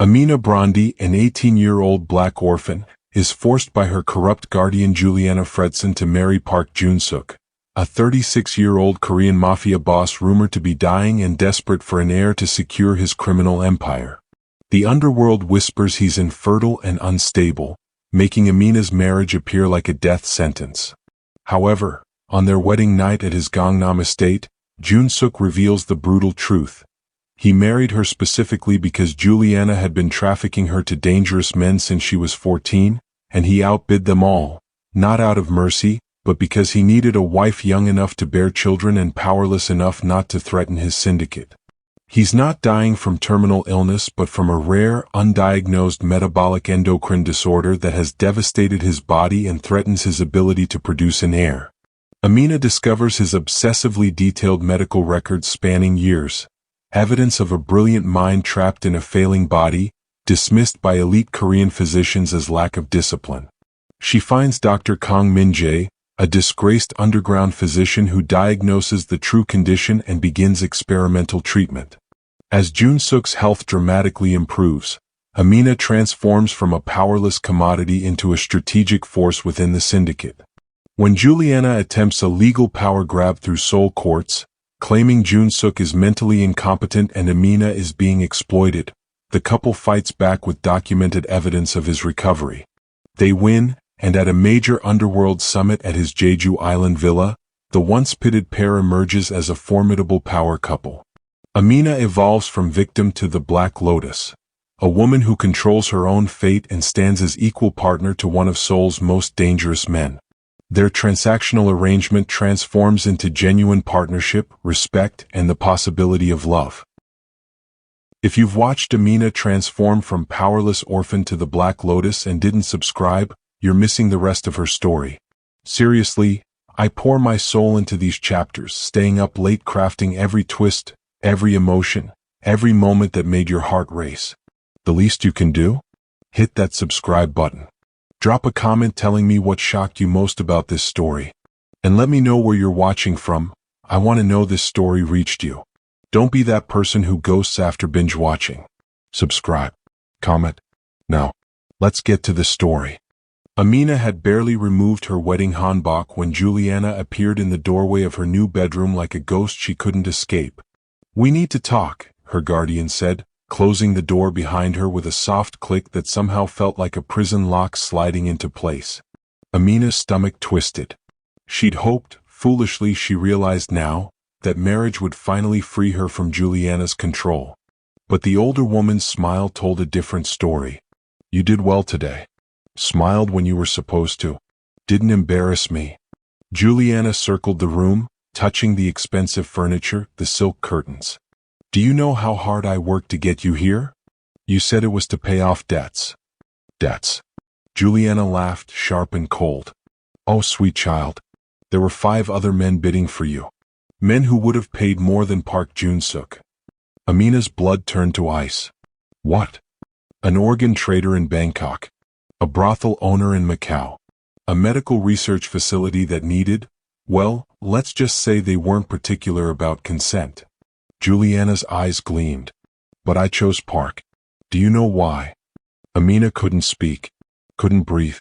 Amina Bronddy, an 18-year-old black orphan, is forced by her corrupt guardian Juliana Fredson to marry Park Jun-suk, a 36-year-old Korean mafia boss rumored to be dying and desperate for an heir to secure his criminal empire. The underworld whispers he's infertile and unstable, making Amina's marriage appear like a death sentence. However, on their wedding night at his Gangnam estate, Jun-suk reveals the brutal truth. He married her specifically because Juliana had been trafficking her to dangerous men since she was 14, and he outbid them all, not out of mercy, but because he needed a wife young enough to bear children and powerless enough not to threaten his syndicate. He's not dying from terminal illness but from a rare, undiagnosed metabolic endocrine disorder that has devastated his body and threatens his ability to produce an heir. Amina discovers his obsessively detailed medical records spanning years, evidence of a brilliant mind trapped in a failing body, dismissed by elite Korean physicians as lack of discipline. She finds Dr. Kang Min-jae, a disgraced underground physician who diagnoses the true condition and begins experimental treatment. As Jun-suk's health dramatically improves, Amina transforms from a powerless commodity into a strategic force within the syndicate. When Juliana attempts a legal power grab through Seoul courts, claiming Jun-suk is mentally incompetent and Amina is being exploited, the couple fights back with documented evidence of his recovery. They win, and at a major underworld summit at his Jeju Island villa, the once pitted pair emerges as a formidable power couple. Amina evolves from victim to the Black Lotus, a woman who controls her own fate and stands as equal partner to one of Seoul's most dangerous men. Their transactional arrangement transforms into genuine partnership, respect, and the possibility of love. If you've watched Amina transform from powerless orphan to the Black Lotus and didn't subscribe, you're missing the rest of her story. Seriously, I pour my soul into these chapters, staying up late crafting every twist, every emotion, every moment that made your heart race. The least you can do? Hit that subscribe button. Drop a comment telling me what shocked you most about this story. And let me know where you're watching from. I want to know this story reached you. Don't be that person who ghosts after binge watching. Subscribe. Comment. Now, let's get to the story. Amina had barely removed her wedding hanbok when Juliana appeared in the doorway of her new bedroom like a ghost she couldn't escape. "We need to talk," her guardian said, closing the door behind her with a soft click that somehow felt like a prison lock sliding into place. Amina's stomach twisted. She'd hoped, foolishly she realized now, that marriage would finally free her from Juliana's control. But the older woman's smile told a different story. "You did well today. Smiled when you were supposed to. Didn't embarrass me." Juliana circled the room, touching the expensive furniture, the silk curtains. "Do you know how hard I worked to get you here? You said it was to pay off debts." "Debts?" Juliana laughed, sharp and cold. "Oh, sweet child. There were 5 other men bidding for you. Men who would have paid more than Park Jun-suk." Amina's blood turned to ice. "What? An organ trader in Bangkok. A brothel owner in Macau. A medical research facility that needed, well, let's just say they weren't particular about consent." Juliana's eyes gleamed. "But I chose Park. Do you know why?" Amina couldn't speak, couldn't breathe.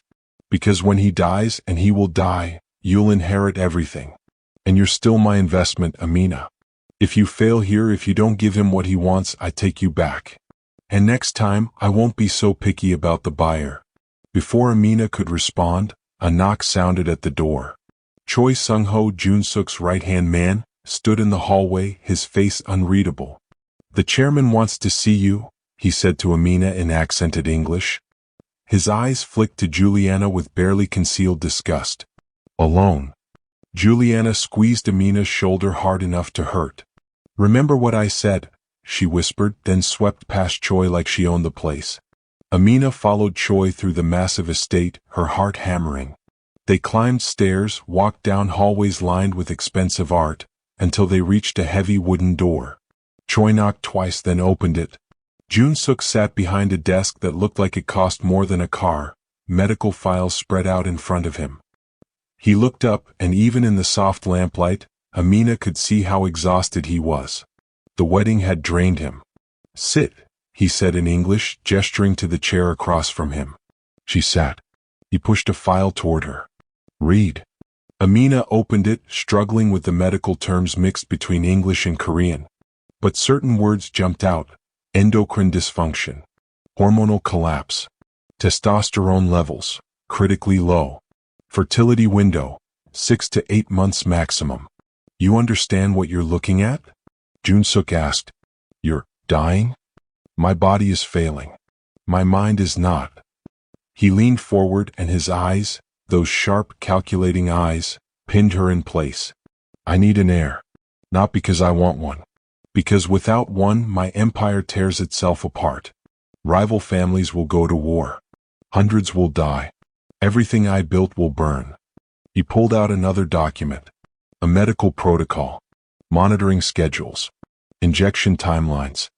"Because when he dies, and he will die, you'll inherit everything. And you're still my investment, Amina. If you fail here, if you don't give him what he wants, I take you back. And next time, I won't be so picky about the buyer." Before Amina could respond, a knock sounded at the door. Choi Sung-ho, Jun-suk's right-hand man, stood in the hallway, his face unreadable. "The chairman wants to see you," he said to Amina in accented English. His eyes flicked to Juliana with barely concealed disgust. "Alone." Juliana squeezed Amina's shoulder hard enough to hurt. "Remember what I said," she whispered, then swept past Choi like she owned the place. Amina followed Choi through the massive estate, her heart hammering. They climbed stairs, walked down hallways lined with expensive art, until they reached a heavy wooden door. Choi knocked twice, then opened it. Jun-suk sat behind a desk that looked like it cost more than a car, medical files spread out in front of him. He looked up, and even in the soft lamplight, Amina could see how exhausted he was. The wedding had drained him. "Sit," he said in English, gesturing to the chair across from him. She sat. He pushed a file toward her. Read. Amina opened it, struggling with the medical terms mixed between English and Korean. But certain words jumped out. Endocrine dysfunction. Hormonal collapse. Testosterone levels, critically low. Fertility window, 6 to 8 months maximum. You understand what you're looking at? Jun-suk asked. You're dying? My body is failing. My mind is not. He leaned forward and his eyes, those sharp, calculating eyes, pinned her in place. I need an heir. Not because I want one. Because without one, my empire tears itself apart. Rival families will go to war. Hundreds will die. Everything I built will burn. He pulled out another document. A medical protocol. Monitoring schedules. Injection timelines.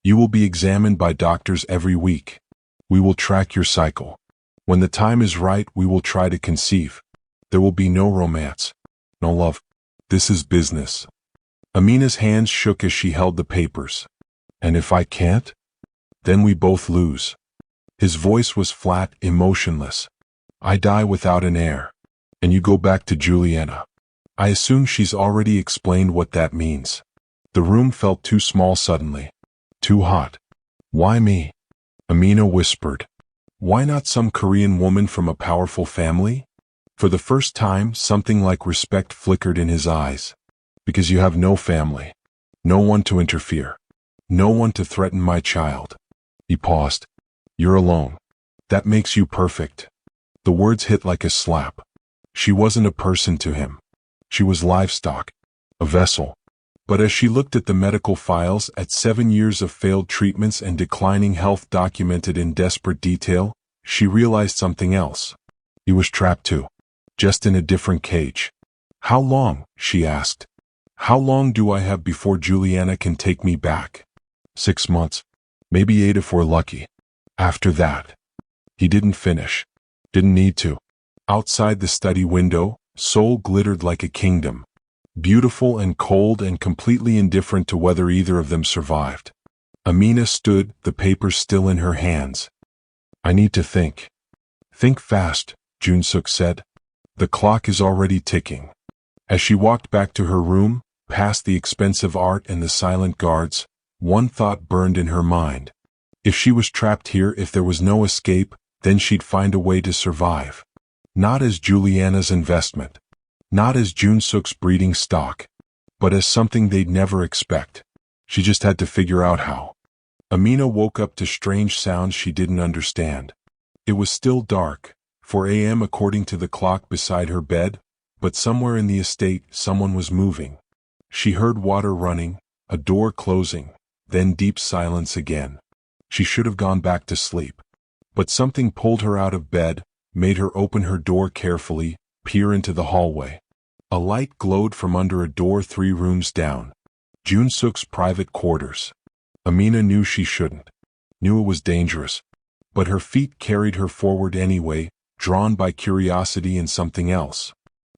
You will be examined by doctors every week. We will track your cycle. When the time is right, we will try to conceive. There will be no romance. No love. This is business. Amina's hands shook as she held the papers. And if I can't? Then we both lose. His voice was flat, emotionless. I die without an heir. And you go back to Juliana. I assume she's already explained what that means. The room felt too small suddenly. Too hot. Why me? Amina whispered. Why not some Korean woman from a powerful family? For the first time, something like respect flickered in his eyes. Because you have no family. No one to interfere. No one to threaten my child. He paused. You're alone. That makes you perfect. The words hit like a slap. She wasn't a person to him. She was livestock. A vessel. But as she looked at the medical files, at 7 years of failed treatments and declining health documented in desperate detail, she realized something else. He was trapped too. Just in a different cage. How long? She asked. How long do I have before Juliana can take me back? 6 months. Maybe 8 if we're lucky. After that. He didn't finish. Didn't need to. Outside the study window, Seoul glittered like a kingdom. Beautiful and cold and completely indifferent to whether either of them survived. Amina stood, the papers still in her hands. I need to think. Think fast, Jun-suk said. The clock is already ticking. As she walked back to her room, past the expensive art and the silent guards, one thought burned in her mind. If she was trapped here, if there was no escape, then she'd find a way to survive. Not as Juliana's investment. Not as Jun-suk's breeding stock. But as something they'd never expect. She just had to figure out how. Amina woke up to strange sounds she didn't understand. It was still dark, 4 a.m. according to the clock beside her bed, but somewhere in the estate someone was moving. She heard water running, a door closing, then deep silence again. She should have gone back to sleep. But something pulled her out of bed, made her open her door carefully, peer into the hallway. A light glowed from under a door 3 rooms down. Jun-suk's private quarters. Amina knew she shouldn't. Knew it was dangerous. But her feet carried her forward anyway, drawn by curiosity and something else.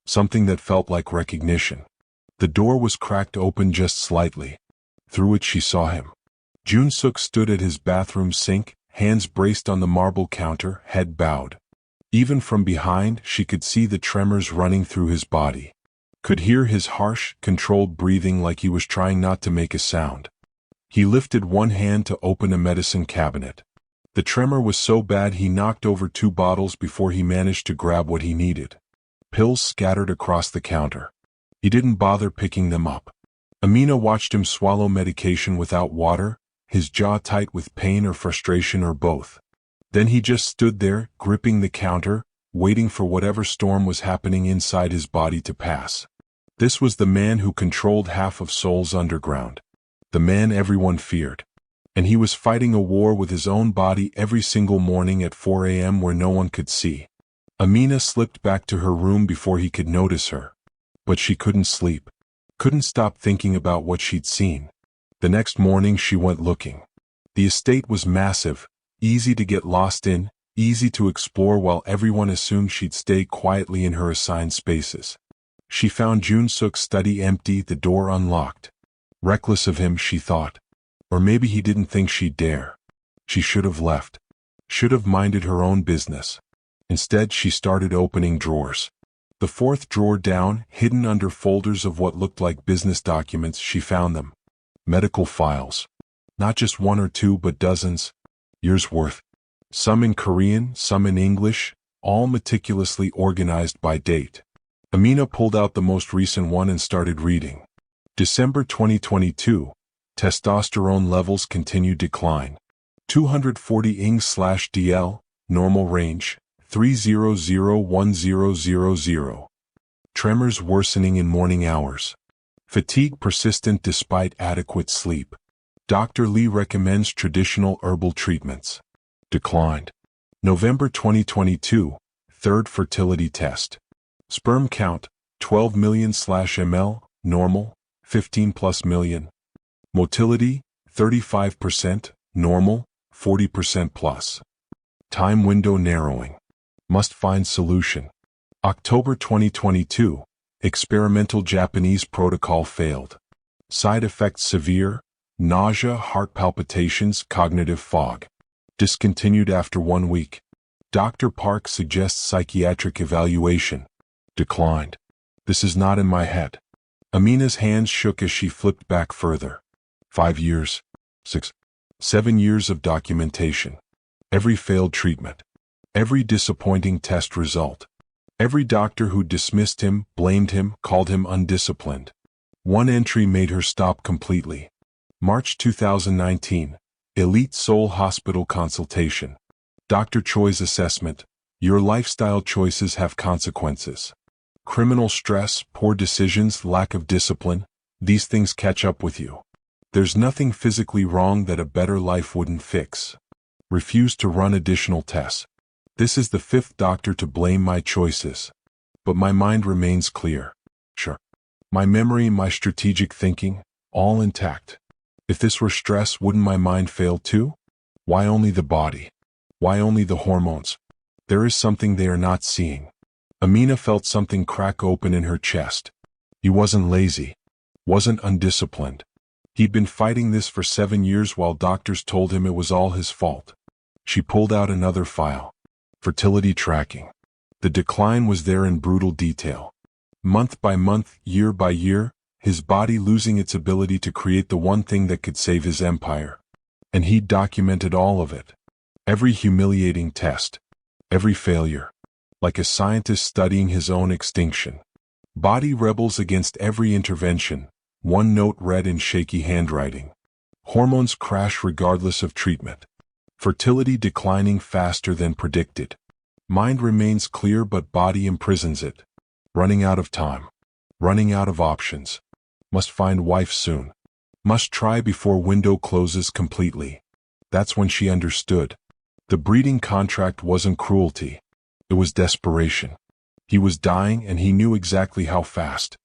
Something that felt like recognition. The door was cracked open just slightly. Through it she saw him. Jun-suk stood at his bathroom sink, hands braced on the marble counter, head bowed. Even from behind, she could see the tremors running through his body. Could hear his harsh, controlled breathing like he was trying not to make a sound. He lifted one hand to open a medicine cabinet. The tremor was so bad he knocked over 2 bottles before he managed to grab what he needed. Pills scattered across the counter. He didn't bother picking them up. Amina watched him swallow medication without water, his jaw tight with pain or frustration or both. Then he just stood there, gripping the counter, waiting for whatever storm was happening inside his body to pass. This was the man who controlled half of Seoul's underground. The man everyone feared. And he was fighting a war with his own body every single morning at 4 a.m. where no one could see. Amina slipped back to her room before he could notice her. But she couldn't sleep. Couldn't stop thinking about what she'd seen. The next morning she went looking. The estate was massive, easy to get lost in, easy to explore while everyone assumed she'd stay quietly in her assigned spaces. She found Jun-suk's study empty, the door unlocked. Reckless of him, she thought. Or maybe he didn't think she'd dare. She should have left. Should have minded her own business. Instead, she started opening drawers. The fourth drawer down, hidden under folders of what looked like business documents, she found them. Medical files. Not just one or two, but dozens. Years worth. Some in Korean, some in English, all meticulously organized by date. Amina pulled out the most recent one and started reading. December 2022. Testosterone levels continue decline. 240 ing/dl, normal range, 3001000. Tremors worsening in morning hours. Fatigue persistent despite adequate sleep. Dr. Lee recommends traditional herbal treatments. Declined. November 2022, third fertility test. Sperm count, 12 million/ml, normal, 15+ million. Motility, 35%, normal, 40%+. Time window narrowing. Must find solution. October 2022, experimental Japanese protocol failed. Side effects severe, nausea, heart palpitations, cognitive fog. Discontinued after 1 week. Dr. Park suggests psychiatric evaluation. Declined. This is not in my head. Amina's hands shook as she flipped back further. 5 years. 6. 7 years of documentation. Every failed treatment. Every disappointing test result. Every doctor who dismissed him, blamed him, called him undisciplined. One entry made her stop completely. March 2019. Elite Seoul Hospital consultation. Dr. Choi's assessment. Your lifestyle choices have consequences. Criminal stress, poor decisions, lack of discipline, these things catch up with you. There's nothing physically wrong that a better life wouldn't fix. Refuse to run additional tests. This is the 5th doctor to blame my choices. But my mind remains clear. Sure. My memory, my strategic thinking, all intact. If this were stress, wouldn't my mind fail too? Why only the body? Why only the hormones? There is something they are not seeing. Amina felt something crack open in her chest. He wasn't lazy. Wasn't undisciplined. He'd been fighting this for 7 years while doctors told him it was all his fault. She pulled out another file. Fertility tracking. The decline was there in brutal detail. Month by month, year by year, his body losing its ability to create the one thing that could save his empire. And he'd documented all of it. Every humiliating test. Every failure. Like a scientist studying his own extinction. Body rebels against every intervention, one note read in shaky handwriting. Hormones crash regardless of treatment. Fertility declining faster than predicted. Mind remains clear but body imprisons it. Running out of time. Running out of options. Must find wife soon. Must try before window closes completely. That's when she understood. The breeding contract wasn't cruelty. It was desperation. He was dying and he knew exactly how fast.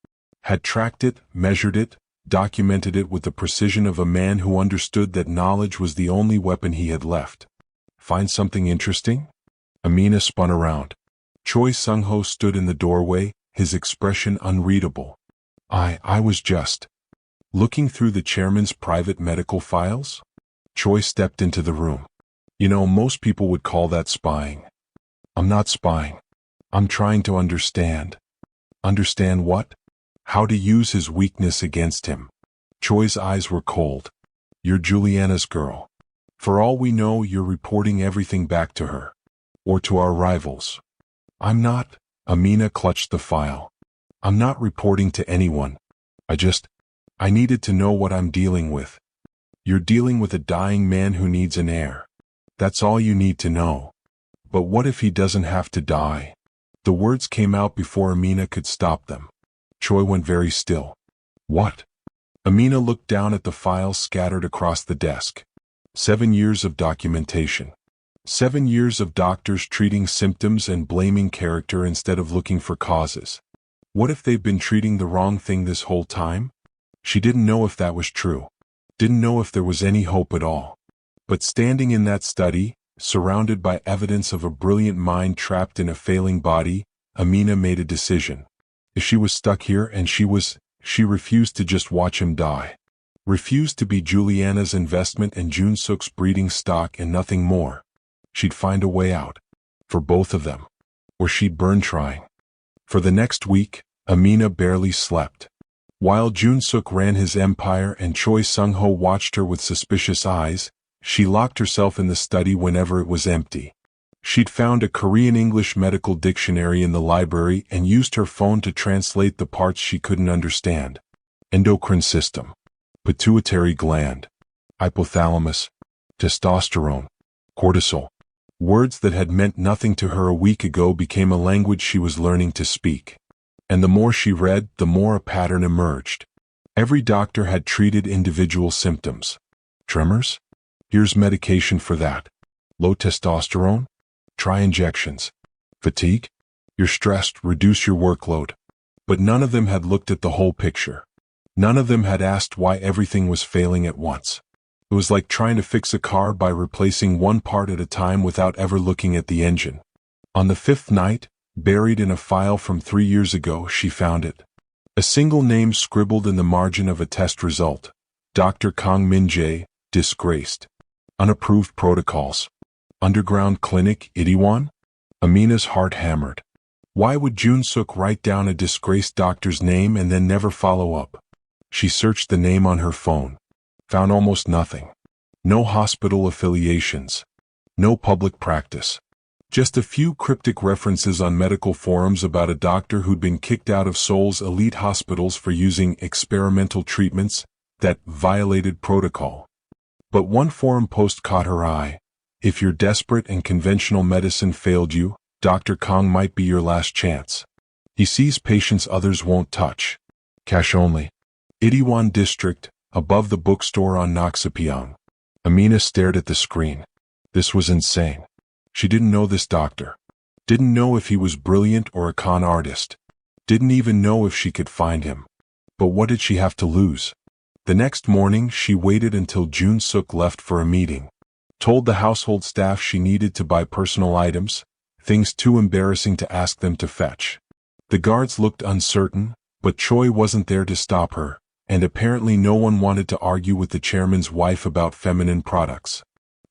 Had tracked it, measured it, documented it with the precision of a man who understood that knowledge was the only weapon he had left. Find something interesting? Amina spun around. Choi Sung-ho stood in the doorway, his expression unreadable. I was just looking through the chairman's private medical files? Choi stepped into the room. You know, most people would call that spying. I'm not spying. I'm trying to understand. Understand what? How to use his weakness against him. Choi's eyes were cold. You're Juliana's girl. For all we know, you're reporting everything back to her. Or to our rivals. I'm not. Amina clutched the file. I'm not reporting to anyone. I needed to know what I'm dealing with. You're dealing with a dying man who needs an heir. That's all you need to know. But what if he doesn't have to die? The words came out before Amina could stop them. Choi went very still. What? Amina looked down at the files scattered across the desk. 7 years of documentation. 7 years of doctors treating symptoms and blaming character instead of looking for causes. What if they've been treating the wrong thing this whole time? She didn't know if that was true. Didn't know if there was any hope at all. But standing in that study, surrounded by evidence of a brilliant mind trapped in a failing body, Amina made a decision. If she was stuck here and she refused to just watch him die. Refused to be Juliana's investment and Junsook's breeding stock and nothing more. She'd find a way out. For both of them. Or she'd burn trying. For the next week, Amina barely slept. While Junsook ran his empire and Choi Sung-ho watched her with suspicious eyes, she locked herself in the study whenever it was empty. She'd found a Korean English medical dictionary in the library and used her phone to translate the parts she couldn't understand. Endocrine system. Pituitary gland. Hypothalamus. Testosterone. Cortisol. Words that had meant nothing to her a week ago became a language she was learning to speak. And the more she read, the more a pattern emerged. Every doctor had treated individual symptoms. Tremors? Here's medication for that. Low testosterone? Try injections. Fatigue? You're stressed, reduce your workload. But none of them had looked at the whole picture. None of them had asked why everything was failing at once. It was like trying to fix a car by replacing one part at a time without ever looking at the engine. On the fifth night, buried in a file from 3 years ago, she found it. A single name scribbled in the margin of a test result. Dr. Kang Min-jae, disgraced. Unapproved protocols. Underground clinic, Itaewon? Amina's heart hammered. Why would Junsook write down a disgraced doctor's name and then never follow up? She searched the name on her phone. Found almost nothing. No hospital affiliations. No public practice. Just a few cryptic references on medical forums about a doctor who'd been kicked out of Seoul's elite hospitals for using experimental treatments that violated protocol. But one forum post caught her eye. If you're desperate and conventional medicine failed you, Dr. Kang might be your last chance. He sees patients others won't touch. Cash only. Itaewon District, above the bookstore on Noksapyeong. Amina stared at the screen. This was insane. She didn't know this doctor. Didn't know if he was brilliant or a con artist. Didn't even know if she could find him. But what did she have to lose? The next morning, she waited until Junsook left for a meeting. Told the household staff she needed to buy personal items, things too embarrassing to ask them to fetch. The guards looked uncertain, but Choi wasn't there to stop her, and apparently no one wanted to argue with the chairman's wife about feminine products.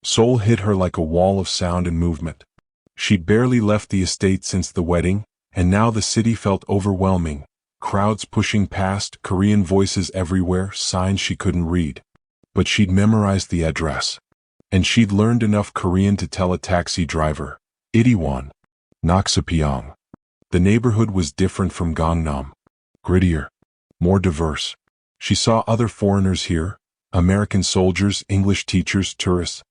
Seoul hit her like a wall of sound and movement. She'd barely left the estate since the wedding, and now the city felt overwhelming. Crowds pushing past, Korean voices everywhere, signs she couldn't read. But she'd memorized the address. And she'd learned enough Korean to tell a taxi driver. Itaewon. Noksapyeong. The neighborhood was different from Gangnam. Grittier. More diverse. She saw other foreigners here. American soldiers, English teachers, tourists.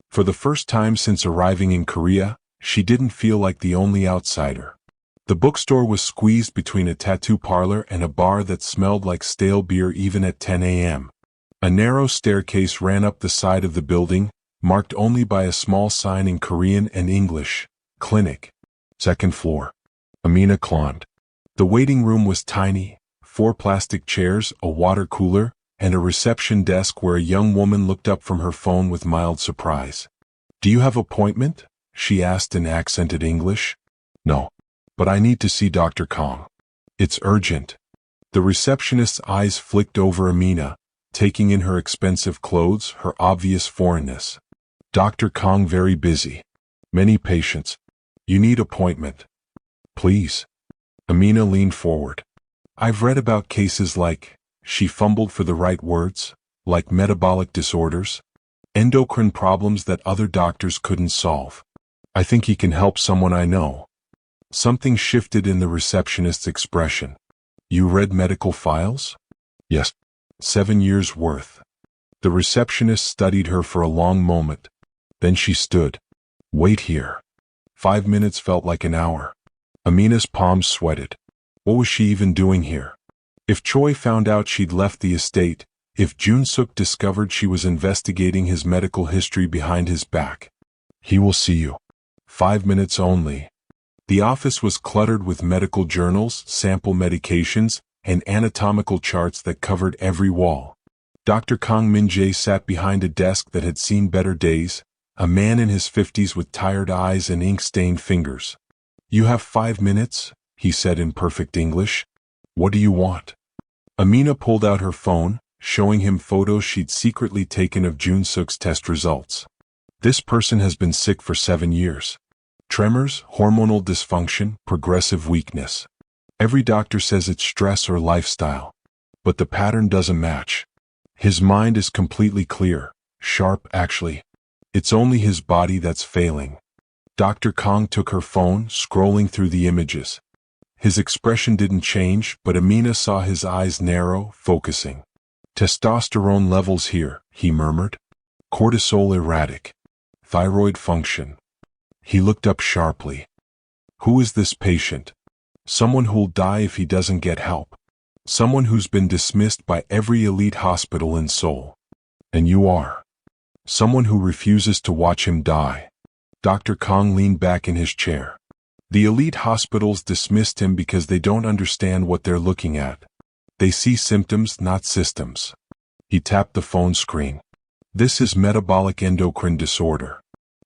For the first time since arriving in Korea, she didn't feel like the only outsider. The bookstore was squeezed between a tattoo parlor and a bar that smelled like stale beer even at 10 a.m. A narrow staircase ran up the side of the building, marked only by a small sign in Korean and English, Clinic. Second floor. Amina climbed. The waiting room was tiny, 4 plastic chairs, a water cooler, and a reception desk where a young woman looked up from her phone with mild surprise. "Do you have appointment?" she asked in accented English. "No. But I need to see Dr. Kang. It's urgent." The receptionist's eyes flicked over Amina, taking in her expensive clothes, her obvious foreignness. "Dr. Kang very busy. Many patients. You need appointment. Please." Amina leaned forward. "I've read about cases like," she fumbled for the right words, "like metabolic disorders, endocrine problems that other doctors couldn't solve. I think he can help someone I know." Something shifted in the receptionist's expression. "You read medical files?" "Yes. 7 years worth." The receptionist studied her for a long moment. Then she stood. "Wait here." 5 minutes felt like an hour. Amina's palms sweated. What was she even doing here? If Choi found out she'd left the estate, if Junsook discovered she was investigating his medical history behind his back. "He will see you." 5 minutes only. The office was cluttered with medical journals, sample medications, and anatomical charts that covered every wall. Dr. Kang Min-jae sat behind a desk that had seen better days, a man in his 50s with tired eyes and ink-stained fingers. "You have 5 minutes," he said in perfect English. "What do you want?" Amina pulled out her phone. showing him photos she'd secretly taken of Jun-suk's test results. This person has been sick for 7 years. Tremors, hormonal dysfunction, progressive weakness. Every doctor says it's stress or lifestyle. But the pattern doesn't match. His mind is completely clear, sharp actually. It's only his body that's failing. Dr. Kong took her phone, scrolling through the images. His expression didn't change, but Amina saw his eyes narrow, focusing. Testosterone levels here, he murmured. Cortisol erratic. Thyroid function. He looked up sharply. Who is this patient? Someone who'll die if he doesn't get help. Someone who's been dismissed by every elite hospital in Seoul. And you are. Someone who refuses to watch him die. Dr. Kong leaned back in his chair. The elite hospitals dismissed him because they don't understand what they're looking at. They see symptoms, not systems. He tapped the phone screen. This is metabolic endocrine disorder.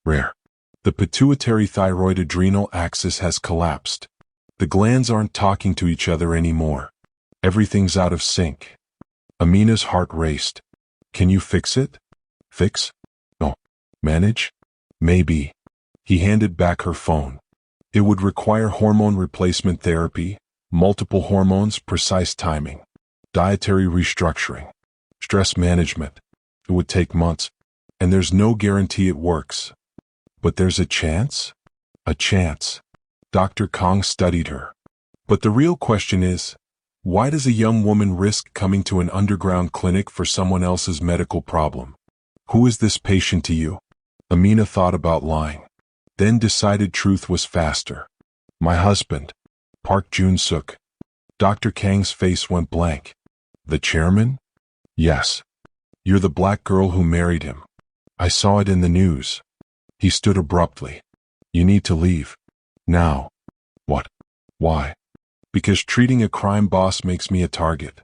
Rare. The pituitary thyroid adrenal axis has collapsed. The glands aren't talking to each other anymore. Everything's out of sync. Amina's heart raced. Can you fix it? Fix? No. Manage? Maybe. He handed back her phone. It would require hormone replacement therapy, multiple hormones, precise timing, dietary restructuring, stress management. It would take months, and there's no guarantee it works. But there's a chance? A chance. Dr. Kong studied her. But the real question is, why does a young woman risk coming to an underground clinic for someone else's medical problem? Who is this patient to you? Amina thought about lying, then decided truth was faster. My husband, Park Jun-suk. Dr. Kang's face went blank. The chairman? Yes. You're the black girl who married him. I saw it in the news. He stood abruptly. You need to leave. Now. What? Why? Because treating a crime boss makes me a target.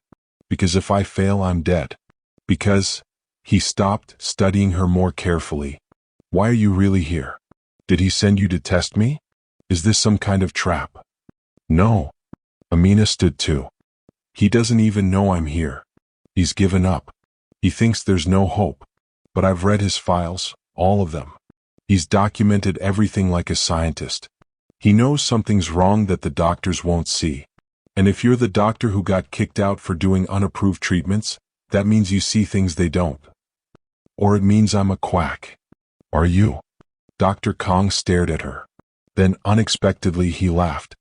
Because if I fail, I'm dead. Because... He stopped, studying her more carefully. Why are you really here? Did he send you to test me? Is this some kind of trap? No. Amina stood too. He doesn't even know I'm here. He's given up. He thinks there's no hope. But I've read his files, all of them. He's documented everything like a scientist. He knows something's wrong that the doctors won't see. And if you're the doctor who got kicked out for doing unapproved treatments, that means you see things they don't. Or it means I'm a quack. Are you? Dr. Kong stared at her. Then, unexpectedly, he laughed.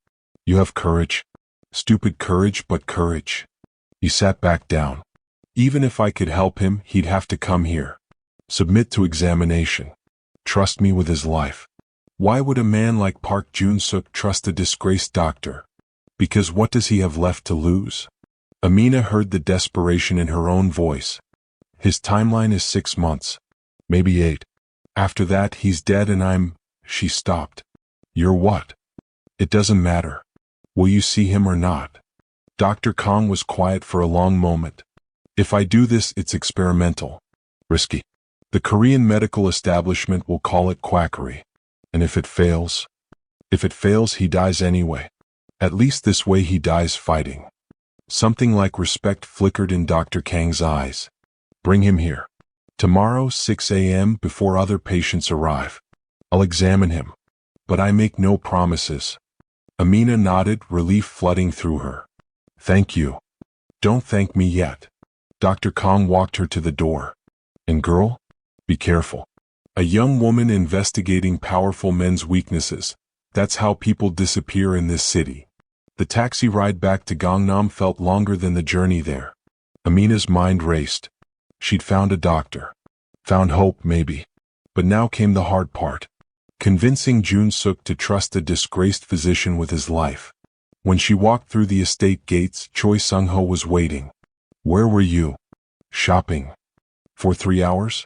You have courage. Stupid courage, but courage. He sat back down. Even if I could help him, he'd have to come here. Submit to examination. Trust me with his life. Why would a man like Park Jun-suk trust a disgraced doctor? Because what does he have left to lose? Amina heard the desperation in her own voice. His timeline is 6 months. Maybe 8. After that, he's dead and I'm... She stopped. You're what? It doesn't matter. Will you see him or not? Dr. Kong was quiet for a long moment. If I do this, it's experimental. Risky. The Korean medical establishment will call it quackery. And if it fails? If it fails, he dies anyway. At least this way he dies fighting. Something like respect flickered in Dr. Kang's eyes. Bring him here. Tomorrow, 6 a.m. before other patients arrive. I'll examine him. But I make no promises. Amina nodded, relief flooding through her. Thank you. Don't thank me yet. Dr. Kong walked her to the door. And girl? Be careful. A young woman investigating powerful men's weaknesses. That's how people disappear in this city. The taxi ride back to Gangnam felt longer than the journey there. Amina's mind raced. She'd found a doctor. Found hope, maybe. But now came the hard part. Convincing Jun-suk to trust a disgraced physician with his life. When she walked through the estate gates, Choi Sung-ho was waiting. Where were you? Shopping. For 3 hours?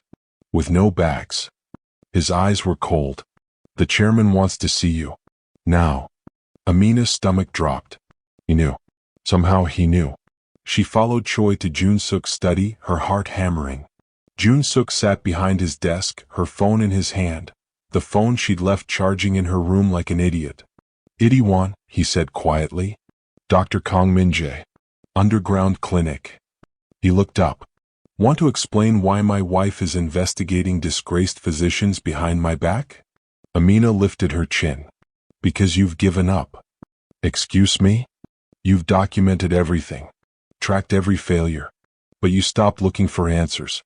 With no bags. His eyes were cold. The chairman wants to see you. Now. Amina's stomach dropped. He knew. Somehow he knew. She followed Choi to Jun-suk's study, her heart hammering. Jun-suk sat behind his desk, her phone in his hand. The phone she'd left charging in her room like an idiot. Itaewon, he said quietly. Dr. Kong Min-jae. Underground clinic. He looked up. Want to explain why my wife is investigating disgraced physicians behind my back? Amina lifted her chin. Because you've given up. Excuse me? You've documented everything. Tracked every failure. But you stopped looking for answers.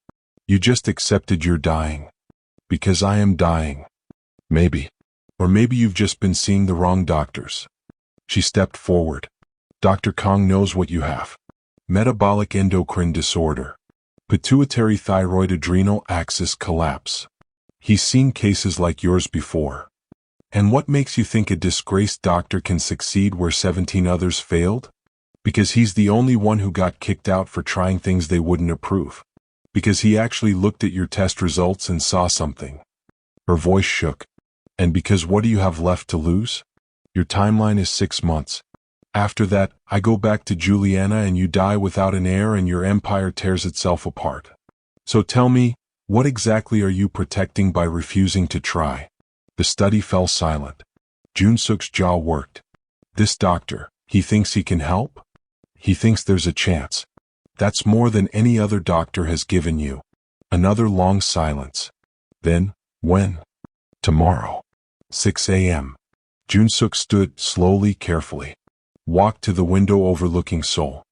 You just accepted you're dying. Because I am dying. Maybe. Or maybe you've just been seeing the wrong doctors. She stepped forward. Dr. Kong knows what you have. Metabolic endocrine disorder. Pituitary thyroid adrenal axis collapse. He's seen cases like yours before. And what makes you think a disgraced doctor can succeed where 17 others failed? Because he's the only one who got kicked out for trying things they wouldn't approve. Because he actually looked at your test results and saw something. Her voice shook. And because what do you have left to lose? Your timeline is 6 months. After that, I go back to Juliana and you die without an heir and your empire tears itself apart. So tell me, what exactly are you protecting by refusing to try? The study fell silent. Jun-suk's jaw worked. This doctor, he thinks he can help? He thinks there's a chance. That's more than any other doctor has given you. Another long silence. Then, when? Tomorrow. 6 a.m. Jun-suk stood slowly, carefully. Walked to the window overlooking Seoul.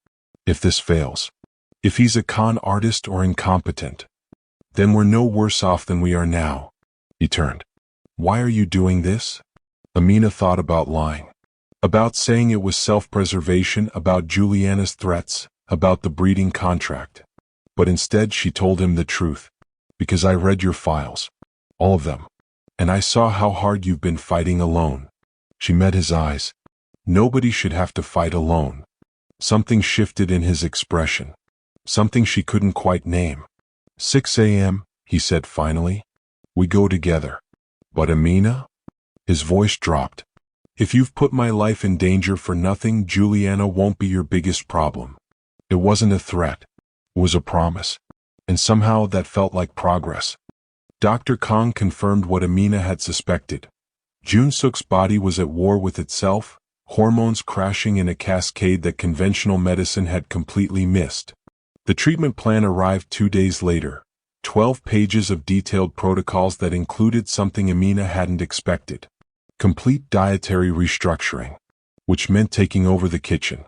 If this fails, if he's a con artist or incompetent, then we're no worse off than we are now. He turned. Why are you doing this? Amina thought about lying. About saying it was self-preservation, about Juliana's threats, about the breeding contract. But instead she told him the truth. Because I read your files. All of them. And I saw how hard you've been fighting alone. She met his eyes. Nobody should have to fight alone. Something shifted in his expression. Something she couldn't quite name. 6 a.m., he said finally. We go together. But Amina? His voice dropped. If you've put my life in danger for nothing, Juliana won't be your biggest problem. It wasn't a threat. It was a promise. And somehow that felt like progress. Dr. Kong confirmed what Amina had suspected. Jun-suk's body was at war with itself, hormones crashing in a cascade that conventional medicine had completely missed. The treatment plan arrived 2 days later, 12 pages of detailed protocols that included something Amina hadn't expected. Complete dietary restructuring, which meant taking over the kitchen.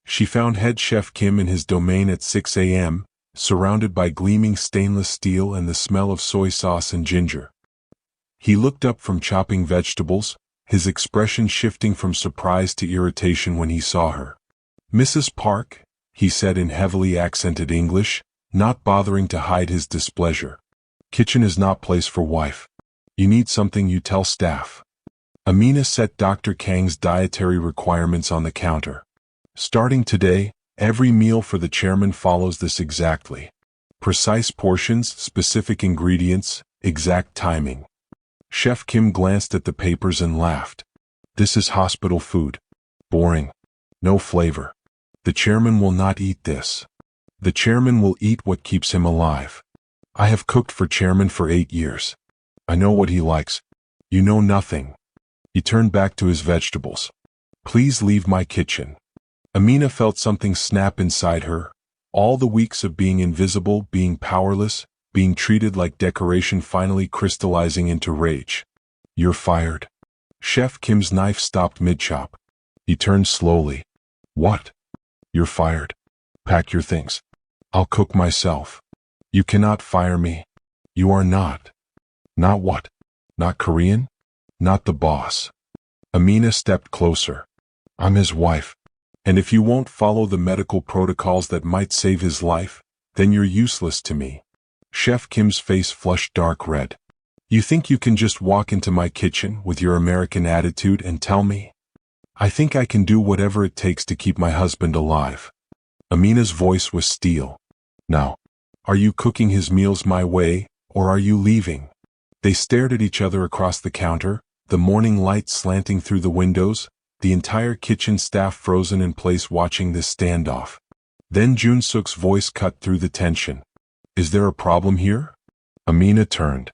She found head chef Kim in his domain at 6 a.m., surrounded by gleaming stainless steel and the smell of soy sauce and ginger. He looked up from chopping vegetables, his expression shifting from surprise to irritation when he saw her. Mrs. Park, he said in heavily accented English, not bothering to hide his displeasure. Kitchen is not place for wife. You need something you tell staff. Amina set Dr. Kang's dietary requirements on the counter. Starting today, every meal for the chairman follows this exactly. Precise portions, specific ingredients, exact timing. Chef Kim glanced at the papers and laughed. This is hospital food. Boring. No flavor. The chairman will not eat this. The chairman will eat what keeps him alive. I have cooked for chairman for 8 years. I know what he likes. You know nothing. He turned back to his vegetables. Please leave my kitchen. Amina felt something snap inside her. All the weeks of being invisible, being powerless, being treated like decoration finally crystallizing into rage. You're fired. Chef Kim's knife stopped mid-chop. He turned slowly. What? You're fired. Pack your things. I'll cook myself. You cannot fire me. You are not. Not what? Not Korean? Not the boss. Amina stepped closer. I'm his wife. And if you won't follow the medical protocols that might save his life, then you're useless to me. Chef Kim's face flushed dark red. You think you can just walk into my kitchen with your American attitude and tell me? I think I can do whatever it takes to keep my husband alive. Amina's voice was steel. Now, are you cooking his meals my way, or are you leaving? They stared at each other across the counter, the morning light slanting through the windows, the entire kitchen staff frozen in place watching this standoff. Then Jun-suk's voice cut through the tension. Is there a problem here? Amina turned.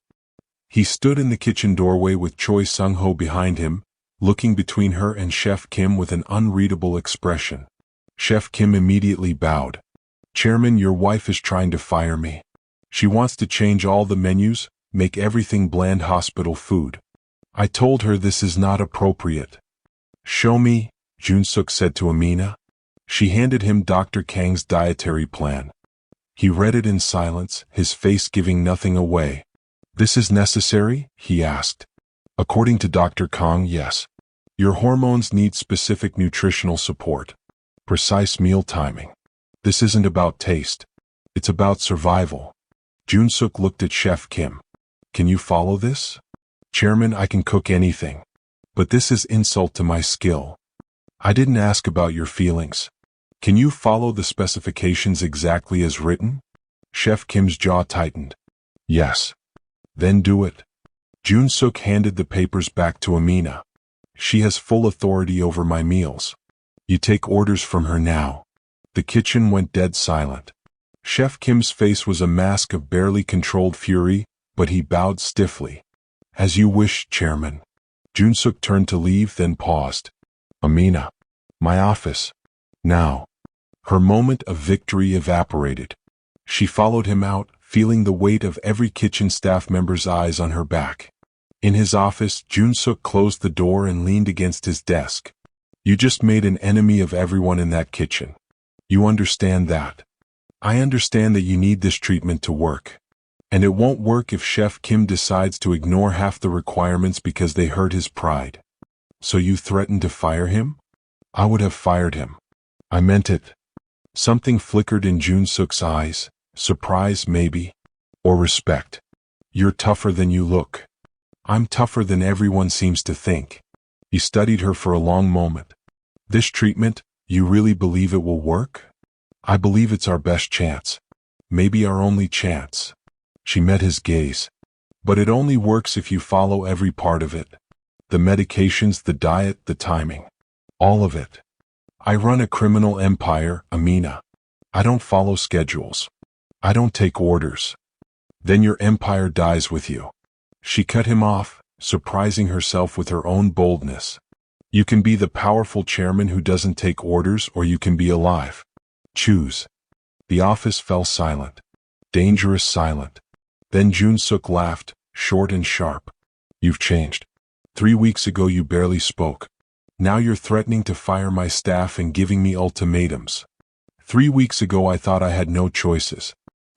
He stood in the kitchen doorway with Choi Sung-ho behind him, looking between her and Chef Kim with an unreadable expression. Chef Kim immediately bowed. Chairman, your wife is trying to fire me. She wants to change all the menus, make everything bland hospital food. I told her this is not appropriate. Show me, Junsuk said to Amina. She handed him Dr. Kang's dietary plan. He read it in silence, his face giving nothing away. This is necessary? He asked. According to Dr. Kang, yes. Your hormones need specific nutritional support. Precise meal timing. This isn't about taste. It's about survival. Junsuk looked at Chef Kim. Can you follow this? Chairman, I can cook anything. But this is insult to my skill. I didn't ask about your feelings. Can you follow the specifications exactly as written? Chef Kim's jaw tightened. Yes. Then do it. Junsuk handed the papers back to Amina. She has full authority over my meals. You take orders from her now. The kitchen went dead silent. Chef Kim's face was a mask of barely controlled fury, but he bowed stiffly. As you wish, Chairman. Junsuk turned to leave, then paused. Amina. My office. Now. Her moment of victory evaporated. She followed him out, feeling the weight of every kitchen staff member's eyes on her back. In his office, Junsuk closed the door and leaned against his desk. You just made an enemy of everyone in that kitchen. You understand that. I understand that you need this treatment to work. And it won't work if Chef Kim decides to ignore half the requirements because they hurt his pride. So you threatened to fire him? I would have fired him. I meant it. Something flickered in Junsuk's eyes, surprise maybe, or respect. You're tougher than you look. I'm tougher than everyone seems to think. He studied her for a long moment. This treatment, you really believe it will work? I believe it's our best chance. Maybe our only chance. She met his gaze. But it only works if you follow every part of it. The medications, the diet, the timing. All of it. I run a criminal empire, Amina. I don't follow schedules. I don't take orders. Then your empire dies with you. She cut him off, surprising herself with her own boldness. You can be the powerful chairman who doesn't take orders, or you can be alive. Choose. The office fell silent. Dangerous silent. Then Junsuk laughed, short and sharp. You've changed. 3 weeks ago you barely spoke. Now you're threatening to fire my staff and giving me ultimatums. 3 weeks ago I thought I had no choices.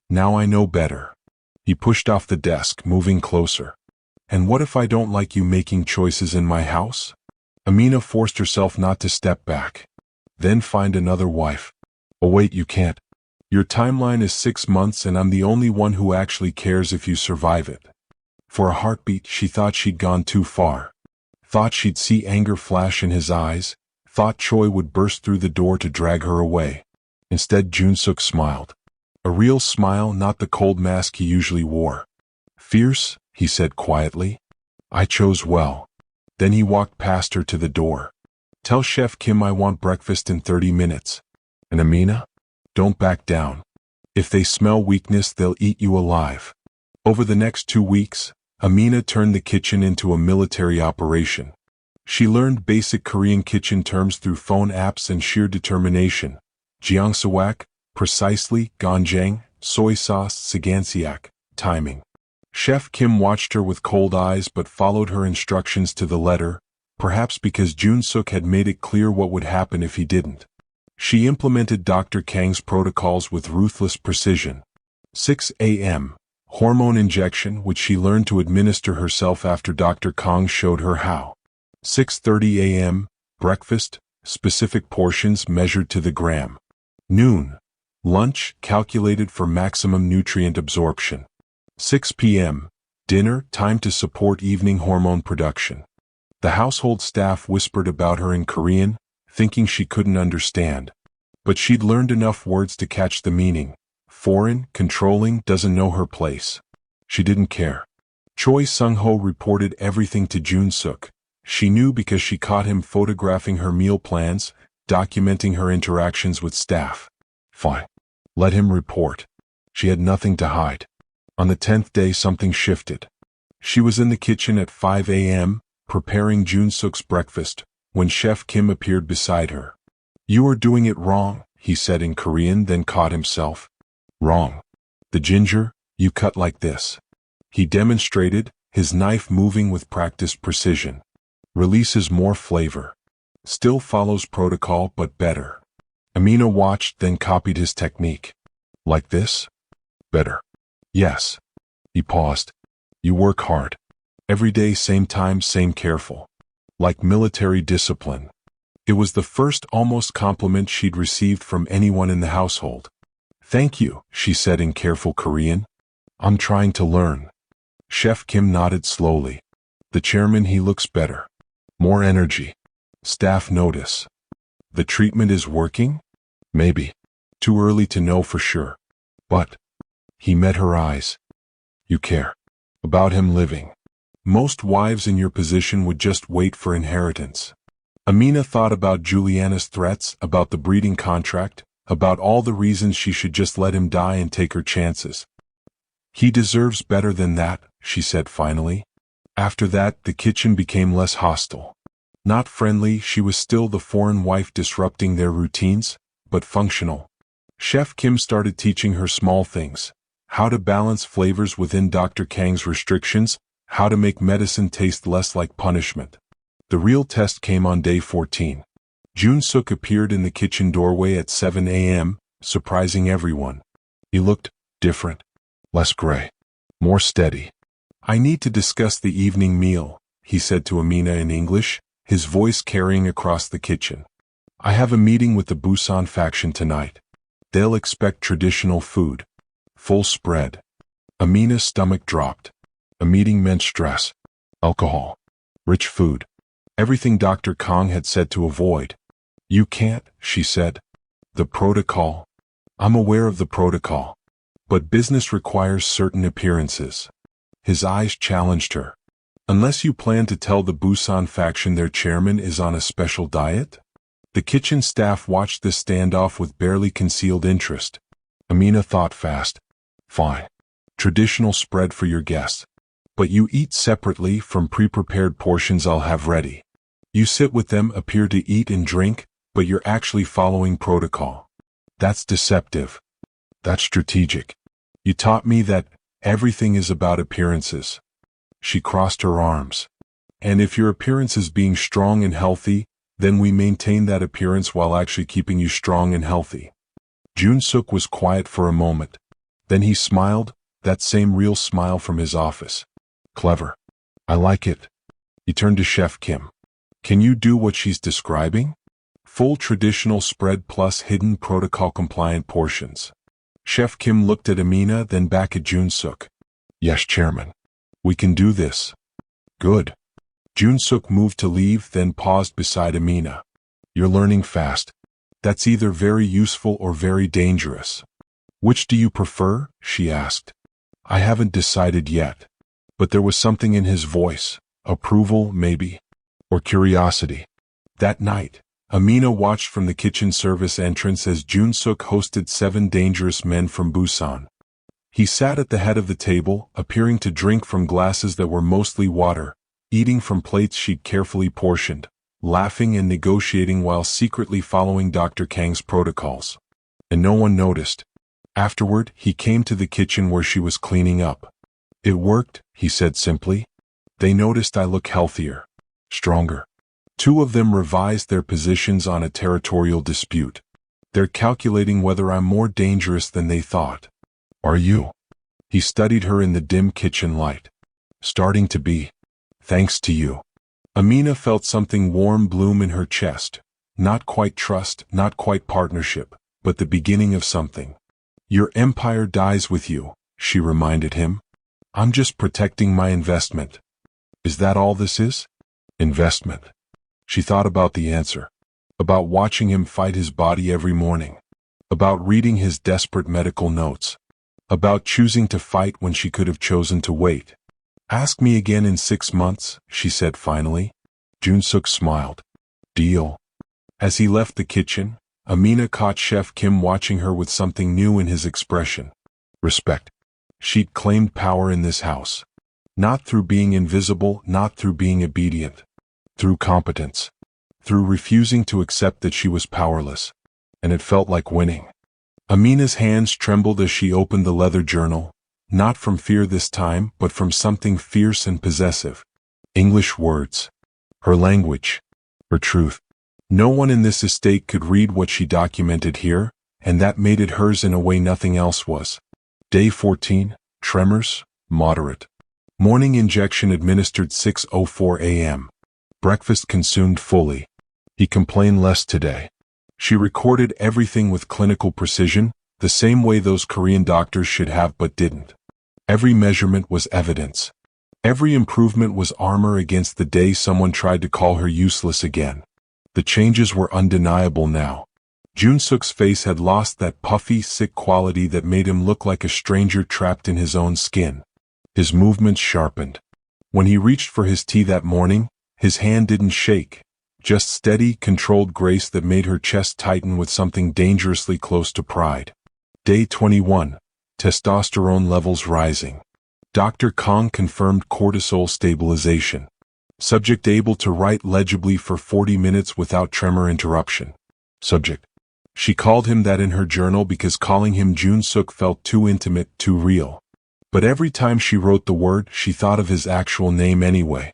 Now I know better. He pushed off the desk, moving closer. And what if I don't like you making choices in my house? Amina forced herself not to step back. Then find another wife. Oh wait, you can't. Your timeline is 6 months and I'm the only one who actually cares if you survive it. For a heartbeat, she thought she'd gone too far. Thought she'd see anger flash in his eyes, thought Choi would burst through the door to drag her away. Instead, Junsuk smiled. A real smile, not the cold mask he usually wore. Fierce, he said quietly. I chose well. Then he walked past her to the door. Tell Chef Kim I want breakfast in 30 minutes. And Amina? Don't back down. If they smell weakness, they'll eat you alive. Over the next 2 weeks, Amina turned the kitchen into a military operation. She learned basic Korean kitchen terms through phone apps and sheer determination. Jeongseok, precisely, ganjang, soy sauce, sagansiak, timing. Chef Kim watched her with cold eyes but followed her instructions to the letter, perhaps because Junsuk had made it clear what would happen if he didn't. She implemented Dr. Kang's protocols with ruthless precision. 6 a.m. Hormone injection, which she learned to administer herself after Dr. Kang showed her how. 6:30 a.m. Breakfast, specific portions measured to the gram. Noon. Lunch, calculated for maximum nutrient absorption. 6 p.m. Dinner, time to support evening hormone production. The household staff whispered about her in Korean, thinking she couldn't understand. But she'd learned enough words to catch the meaning. Foreign, controlling, doesn't know her place. She didn't care. Choi Sung-ho reported everything to Junsuk. She knew because she caught him photographing her meal plans, documenting her interactions with staff. Fine. Let him report. She had nothing to hide. On the 10th day something shifted. She was in the kitchen at 5 a.m., preparing Junsuk's breakfast, when Chef Kim appeared beside her. You are doing it wrong, he said in Korean, then caught himself. Wrong. The ginger, you cut like this. He demonstrated, his knife moving with practiced precision. Releases more flavor. Still follows protocol but better. Amina watched, then copied his technique. Like this? Better. Yes. He paused. You work hard. Every day, same time, same careful. Like military discipline. It was the first almost compliment she'd received from anyone in the household. Thank you, she said in careful Korean. I'm trying to learn. Chef Kim nodded slowly. The chairman, he looks better. More energy. Staff notice. The treatment is working? Maybe. Too early to know for sure. But. He met her eyes. You care. About him living. Most wives in your position would just wait for inheritance. Amina thought about Juliana's threats, about the breeding contract, about all the reasons she should just let him die and take her chances. He deserves better than that, she said finally. After that, the kitchen became less hostile. Not friendly, she was still the foreign wife disrupting their routines, but functional. Chef Kim started teaching her small things. How to balance flavors within Dr. Kang's restrictions, how to make medicine taste less like punishment. The real test came on day 14. Jun-suk appeared in the kitchen doorway at 7 a.m., surprising everyone. He looked different. Less gray. More steady. I need to discuss the evening meal, he said to Amina in English, his voice carrying across the kitchen. I have a meeting with the Busan faction tonight. They'll expect traditional food. Full spread. Amina's stomach dropped. A meeting meant stress. Alcohol. Rich food. Everything Dr. Kang had said to avoid. You can't, she said. The protocol. I'm aware of the protocol. But business requires certain appearances. His eyes challenged her. Unless you plan to tell the Busan faction their chairman is on a special diet? The kitchen staff watched this standoff with barely concealed interest. Amina thought fast. Fine. Traditional spread for your guests. But you eat separately from pre-prepared portions I'll have ready. You sit with them, appear to eat and drink, but you're actually following protocol. That's deceptive. That's strategic. You taught me that everything is about appearances. She crossed her arms. And if your appearance is being strong and healthy, then we maintain that appearance while actually keeping you strong and healthy. Jun-suk was quiet for a moment. Then he smiled, that same real smile from his office. Clever. I like it. He turned to Chef Kim. Can you do what she's describing? Full traditional spread plus hidden protocol-compliant portions. Chef Kim looked at Amina, then back at Jun-suk. Yes, Chairman. We can do this. Good. Jun-suk moved to leave, then paused beside Amina. You're learning fast. That's either very useful or very dangerous. Which do you prefer? She asked. I haven't decided yet. But there was something in his voice. Approval, maybe. Or curiosity. That night, Amina watched from the kitchen service entrance as Jun-suk hosted 7 dangerous men from Busan. He sat at the head of the table, appearing to drink from glasses that were mostly water, eating from plates she'd carefully portioned, laughing and negotiating while secretly following Dr. Kang's protocols. And no one noticed. Afterward, he came to the kitchen where she was cleaning up. It worked, he said simply. They noticed I look healthier. Stronger. 2 of them revised their positions on a territorial dispute. They're calculating whether I'm more dangerous than they thought. Are you? He studied her in the dim kitchen light. Starting to be. Thanks to you. Amina felt something warm bloom in her chest. Not quite trust, not quite partnership, but the beginning of something. Your empire dies with you, she reminded him. I'm just protecting my investment. Is that all this is? Investment. She thought about the answer. About watching him fight his body every morning. About reading his desperate medical notes. About choosing to fight when she could have chosen to wait. Ask me again in 6 months, she said finally. Jun-suk smiled. Deal. As he left the kitchen, Amina caught Chef Kim watching her with something new in his expression. Respect. She'd claimed power in this house. Not through being invisible, not through being obedient. Through competence. Through refusing to accept that she was powerless. and it felt like winning. Amina's hands trembled as she opened the leather journal, not from fear this time, but from something fierce and possessive. English words. Her language. Her truth. No one in this estate could read what she documented here, and that made it hers in a way nothing else was. Day 14, tremors, moderate. Morning injection administered 6:04 a.m. Breakfast consumed fully. He complained less today. She recorded everything with clinical precision, the same way those Korean doctors should have but didn't. Every measurement was evidence. Every improvement was armor against the day someone tried to call her useless again. The changes were undeniable now. Jun-suk's face had lost that puffy, sick quality that made him look like a stranger trapped in his own skin. His movements sharpened. When he reached for his tea that morning, his hand didn't shake, just steady, controlled grace that made her chest tighten with something dangerously close to pride. Day 21. Testosterone levels rising. Dr. Kong confirmed cortisol stabilization. Subject able to write legibly for 40 minutes without tremor interruption. Subject. She called him that in her journal because calling him Jun-suk felt too intimate, too real. But every time she wrote the word, she thought of his actual name anyway.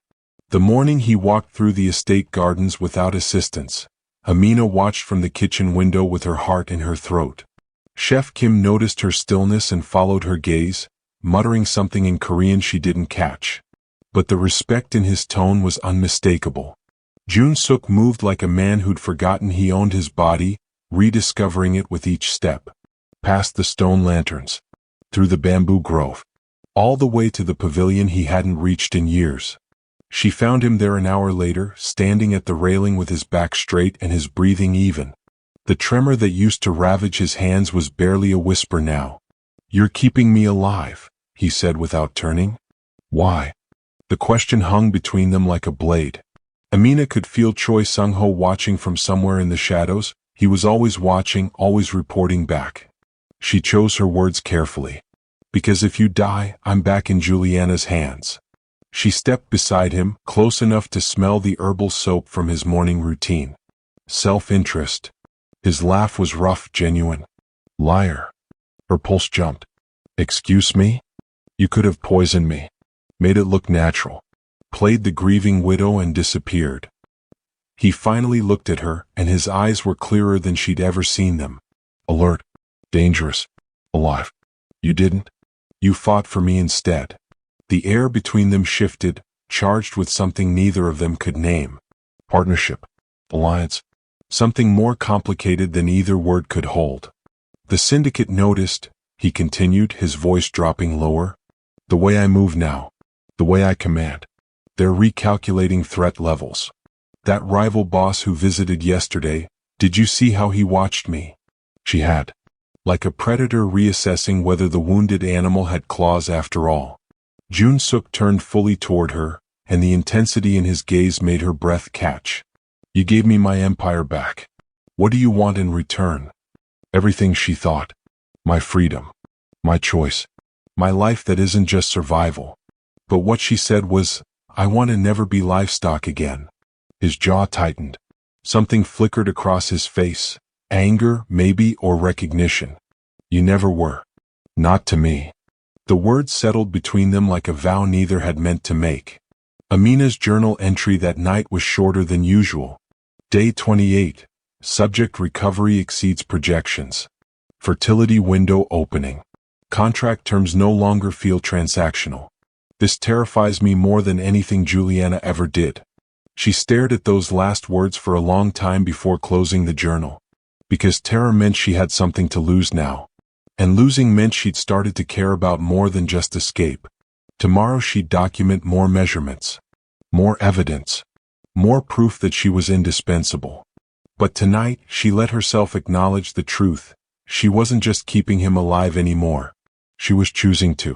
The morning he walked through the estate gardens without assistance, Amina watched from the kitchen window with her heart in her throat. Chef Kim noticed her stillness and followed her gaze, muttering something in Korean she didn't catch. But the respect in his tone was unmistakable. Jun-suk moved like a man who'd forgotten he owned his body, rediscovering it with each step. Past the stone lanterns. Through the bamboo grove. All the way to the pavilion he hadn't reached in years. She found him there an hour later, standing at the railing with his back straight and his breathing even. The tremor that used to ravage his hands was barely a whisper now. "You're keeping me alive," he said without turning. "Why?" The question hung between them like a blade. Amina could feel Choi Sung-ho watching from somewhere in the shadows. He was always watching, always reporting back. She chose her words carefully. "Because if you die, I'm back in Juliana's hands." She stepped beside him, close enough to smell the herbal soap from his morning routine. Self-interest. His laugh was rough, genuine. "Liar." Her pulse jumped. "Excuse me? You could have poisoned me. Made it look natural. Played the grieving widow and disappeared." He finally looked at her, and his eyes were clearer than she'd ever seen them. Alert. Dangerous. Alive. "You didn't. You fought for me instead." The air between them shifted, charged with something neither of them could name. Partnership. Alliance. Something more complicated than either word could hold. "The syndicate noticed," he continued, his voice dropping lower. "The way I move now. The way I command. They're recalculating threat levels. That rival boss who visited yesterday, did you see how he watched me?" She had. Like a predator reassessing whether the wounded animal had claws after all. Jun-suk turned fully toward her, and the intensity in his gaze made her breath catch. "You gave me my empire back. What do you want in return?" Everything, she thought. My freedom. My choice. My life that isn't just survival. But what she said was, "I want to never be livestock again." His jaw tightened. Something flickered across his face. Anger, maybe, or recognition. "You never were. Not to me." The words settled between them like a vow neither had meant to make. Amina's journal entry that night was shorter than usual. Day 28. Subject recovery exceeds projections. Fertility window opening. Contract terms no longer feel transactional. This terrifies me more than anything Juliana ever did. She stared at those last words for a long time before closing the journal. Because terror meant she had something to lose now. And losing meant she'd started to care about more than just escape. Tomorrow she'd document more measurements. More evidence. More proof that she was indispensable. But tonight, she let herself acknowledge the truth. She wasn't just keeping him alive anymore. She was choosing to.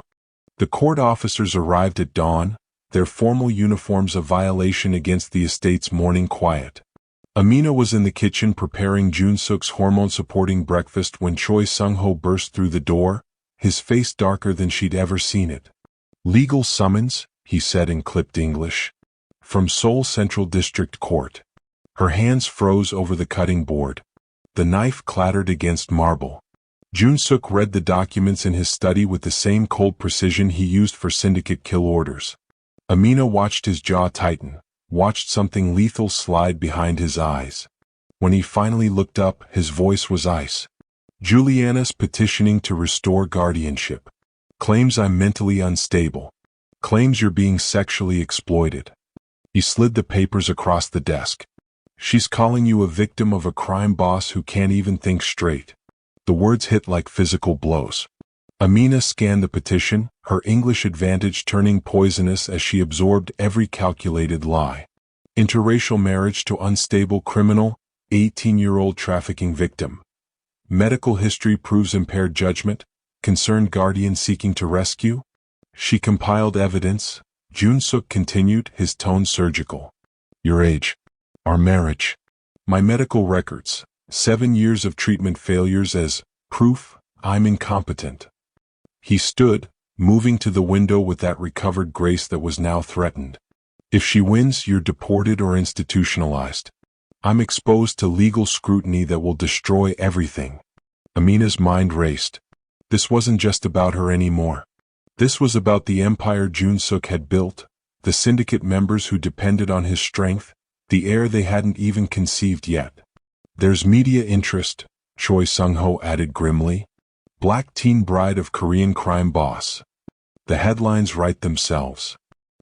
The court officers arrived at dawn, their formal uniforms a violation against the estate's morning quiet. Amina was in the kitchen preparing Jun-suk's hormone-supporting breakfast when Choi Sung-ho burst through the door, his face darker than she'd ever seen it. "Legal summons," he said in clipped English. "From Seoul Central District Court." Her hands froze over the cutting board. The knife clattered against marble. Jun-suk read the documents in his study with the same cold precision he used for syndicate kill orders. Amina watched his jaw tighten, watched something lethal slide behind his eyes. When he finally looked up, his voice was ice. Juliana's petitioning to restore guardianship. Claims I'm mentally unstable. Claims you're being sexually exploited. He slid the papers across the desk. She's calling you a victim of a crime boss who can't even think straight. The words hit like physical blows. Amina scanned the petition, her English advantage turning poisonous as she absorbed every calculated lie. Interracial marriage to unstable criminal, 18-year-old trafficking victim. Medical history proves impaired judgment, concerned guardian seeking to rescue. She compiled evidence. Jun-suk continued, his tone surgical. Your age. Our marriage. My medical records. 7 years of treatment failures as proof I'm incompetent. He stood, moving to the window with that recovered grace that was now threatened. If she wins, you're deported or institutionalized. I'm exposed to legal scrutiny that will destroy everything. Amina's mind raced. This wasn't just about her anymore. This was about the empire Jun-suk had built, the syndicate members who depended on his strength, the heir they hadn't even conceived yet. There's media interest, Choi Sung-ho added grimly. Black teen bride of Korean crime boss. The headlines write themselves.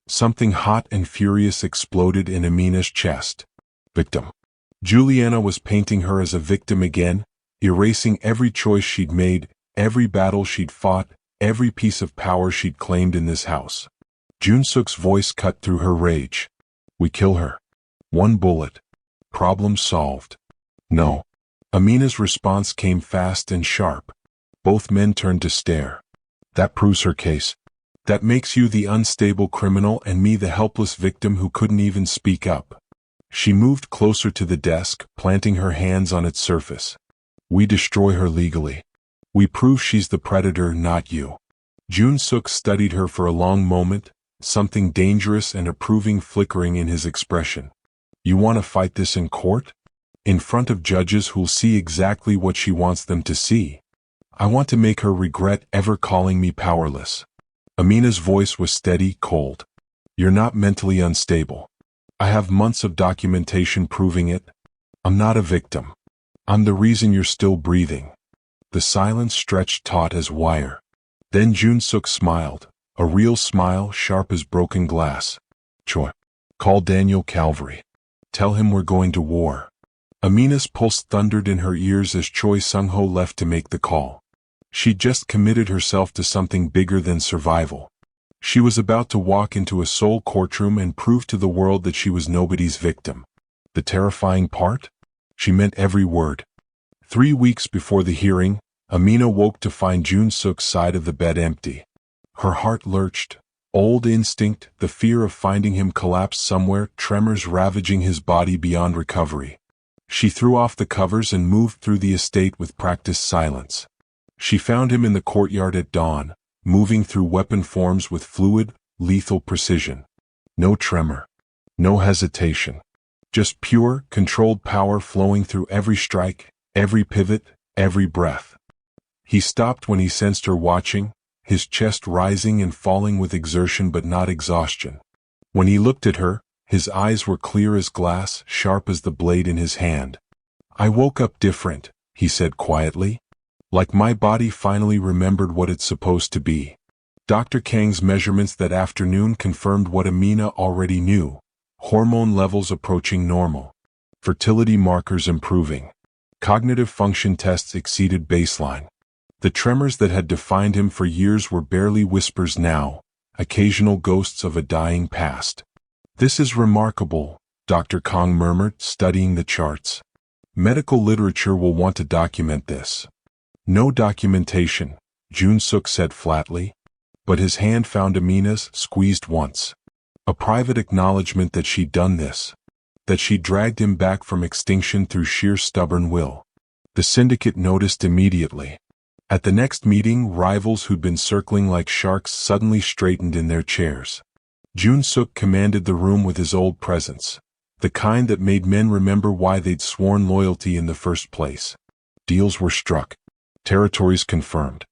Something hot and furious exploded in Amina's chest. Victim. Juliana was painting her as a victim again, erasing every choice she'd made, every battle she'd fought, every piece of power she'd claimed in this house. Jun-suk's voice cut through her rage. We kill her. One bullet. Problem solved. No. Amina's response came fast and sharp. Both men turned to stare. That proves her case. That makes you the unstable criminal and me the helpless victim who couldn't even speak up. She moved closer to the desk, planting her hands on its surface. We destroy her legally. We prove she's the predator, not you. Jun-suk studied her for a long moment, something dangerous and approving flickering in his expression. You want to fight this in court? In front of judges who'll see exactly what she wants them to see. I want to make her regret ever calling me powerless. Amina's voice was steady, cold. You're not mentally unstable. I have months of documentation proving it. I'm not a victim. I'm the reason you're still breathing. The silence stretched taut as wire. Then Jun-suk smiled, a real smile sharp as broken glass. Choi. Call Daniel Calvary. Tell him we're going to war. Amina's pulse thundered in her ears as Choi Sung-ho left to make the call. She'd just committed herself to something bigger than survival. She was about to walk into a Seoul courtroom and prove to the world that she was nobody's victim. The terrifying part? She meant every word. 3 weeks before the hearing, Amina woke to find Jun-suk's side of the bed empty. Her heart lurched. Old instinct, the fear of finding him collapsed somewhere, tremors ravaging his body beyond recovery. She threw off the covers and moved through the estate with practiced silence. She found him in the courtyard at dawn, moving through weapon forms with fluid, lethal precision. No tremor. No hesitation. Just pure, controlled power flowing through every strike, every pivot, every breath. He stopped when he sensed her watching, his chest rising and falling with exertion but not exhaustion. When he looked at her, his eyes were clear as glass, sharp as the blade in his hand. I woke up different, he said quietly. Like my body finally remembered what it's supposed to be. Dr. Kang's measurements that afternoon confirmed what Amina already knew. Hormone levels approaching normal. Fertility markers improving. Cognitive function tests exceeded baseline. The tremors that had defined him for years were barely whispers now, occasional ghosts of a dying past. This is remarkable, Dr. Kang murmured, studying the charts. Medical literature will want to document this. No documentation, Jun-suk said flatly. But his hand found Amina's, squeezed once. A private acknowledgement that she'd done this. That she dragged him back from extinction through sheer stubborn will. The syndicate noticed immediately. At the next meeting, rivals who'd been circling like sharks suddenly straightened in their chairs. Jun-suk commanded the room with his old presence, the kind that made men remember why they'd sworn loyalty in the first place. Deals were struck. Territories confirmed.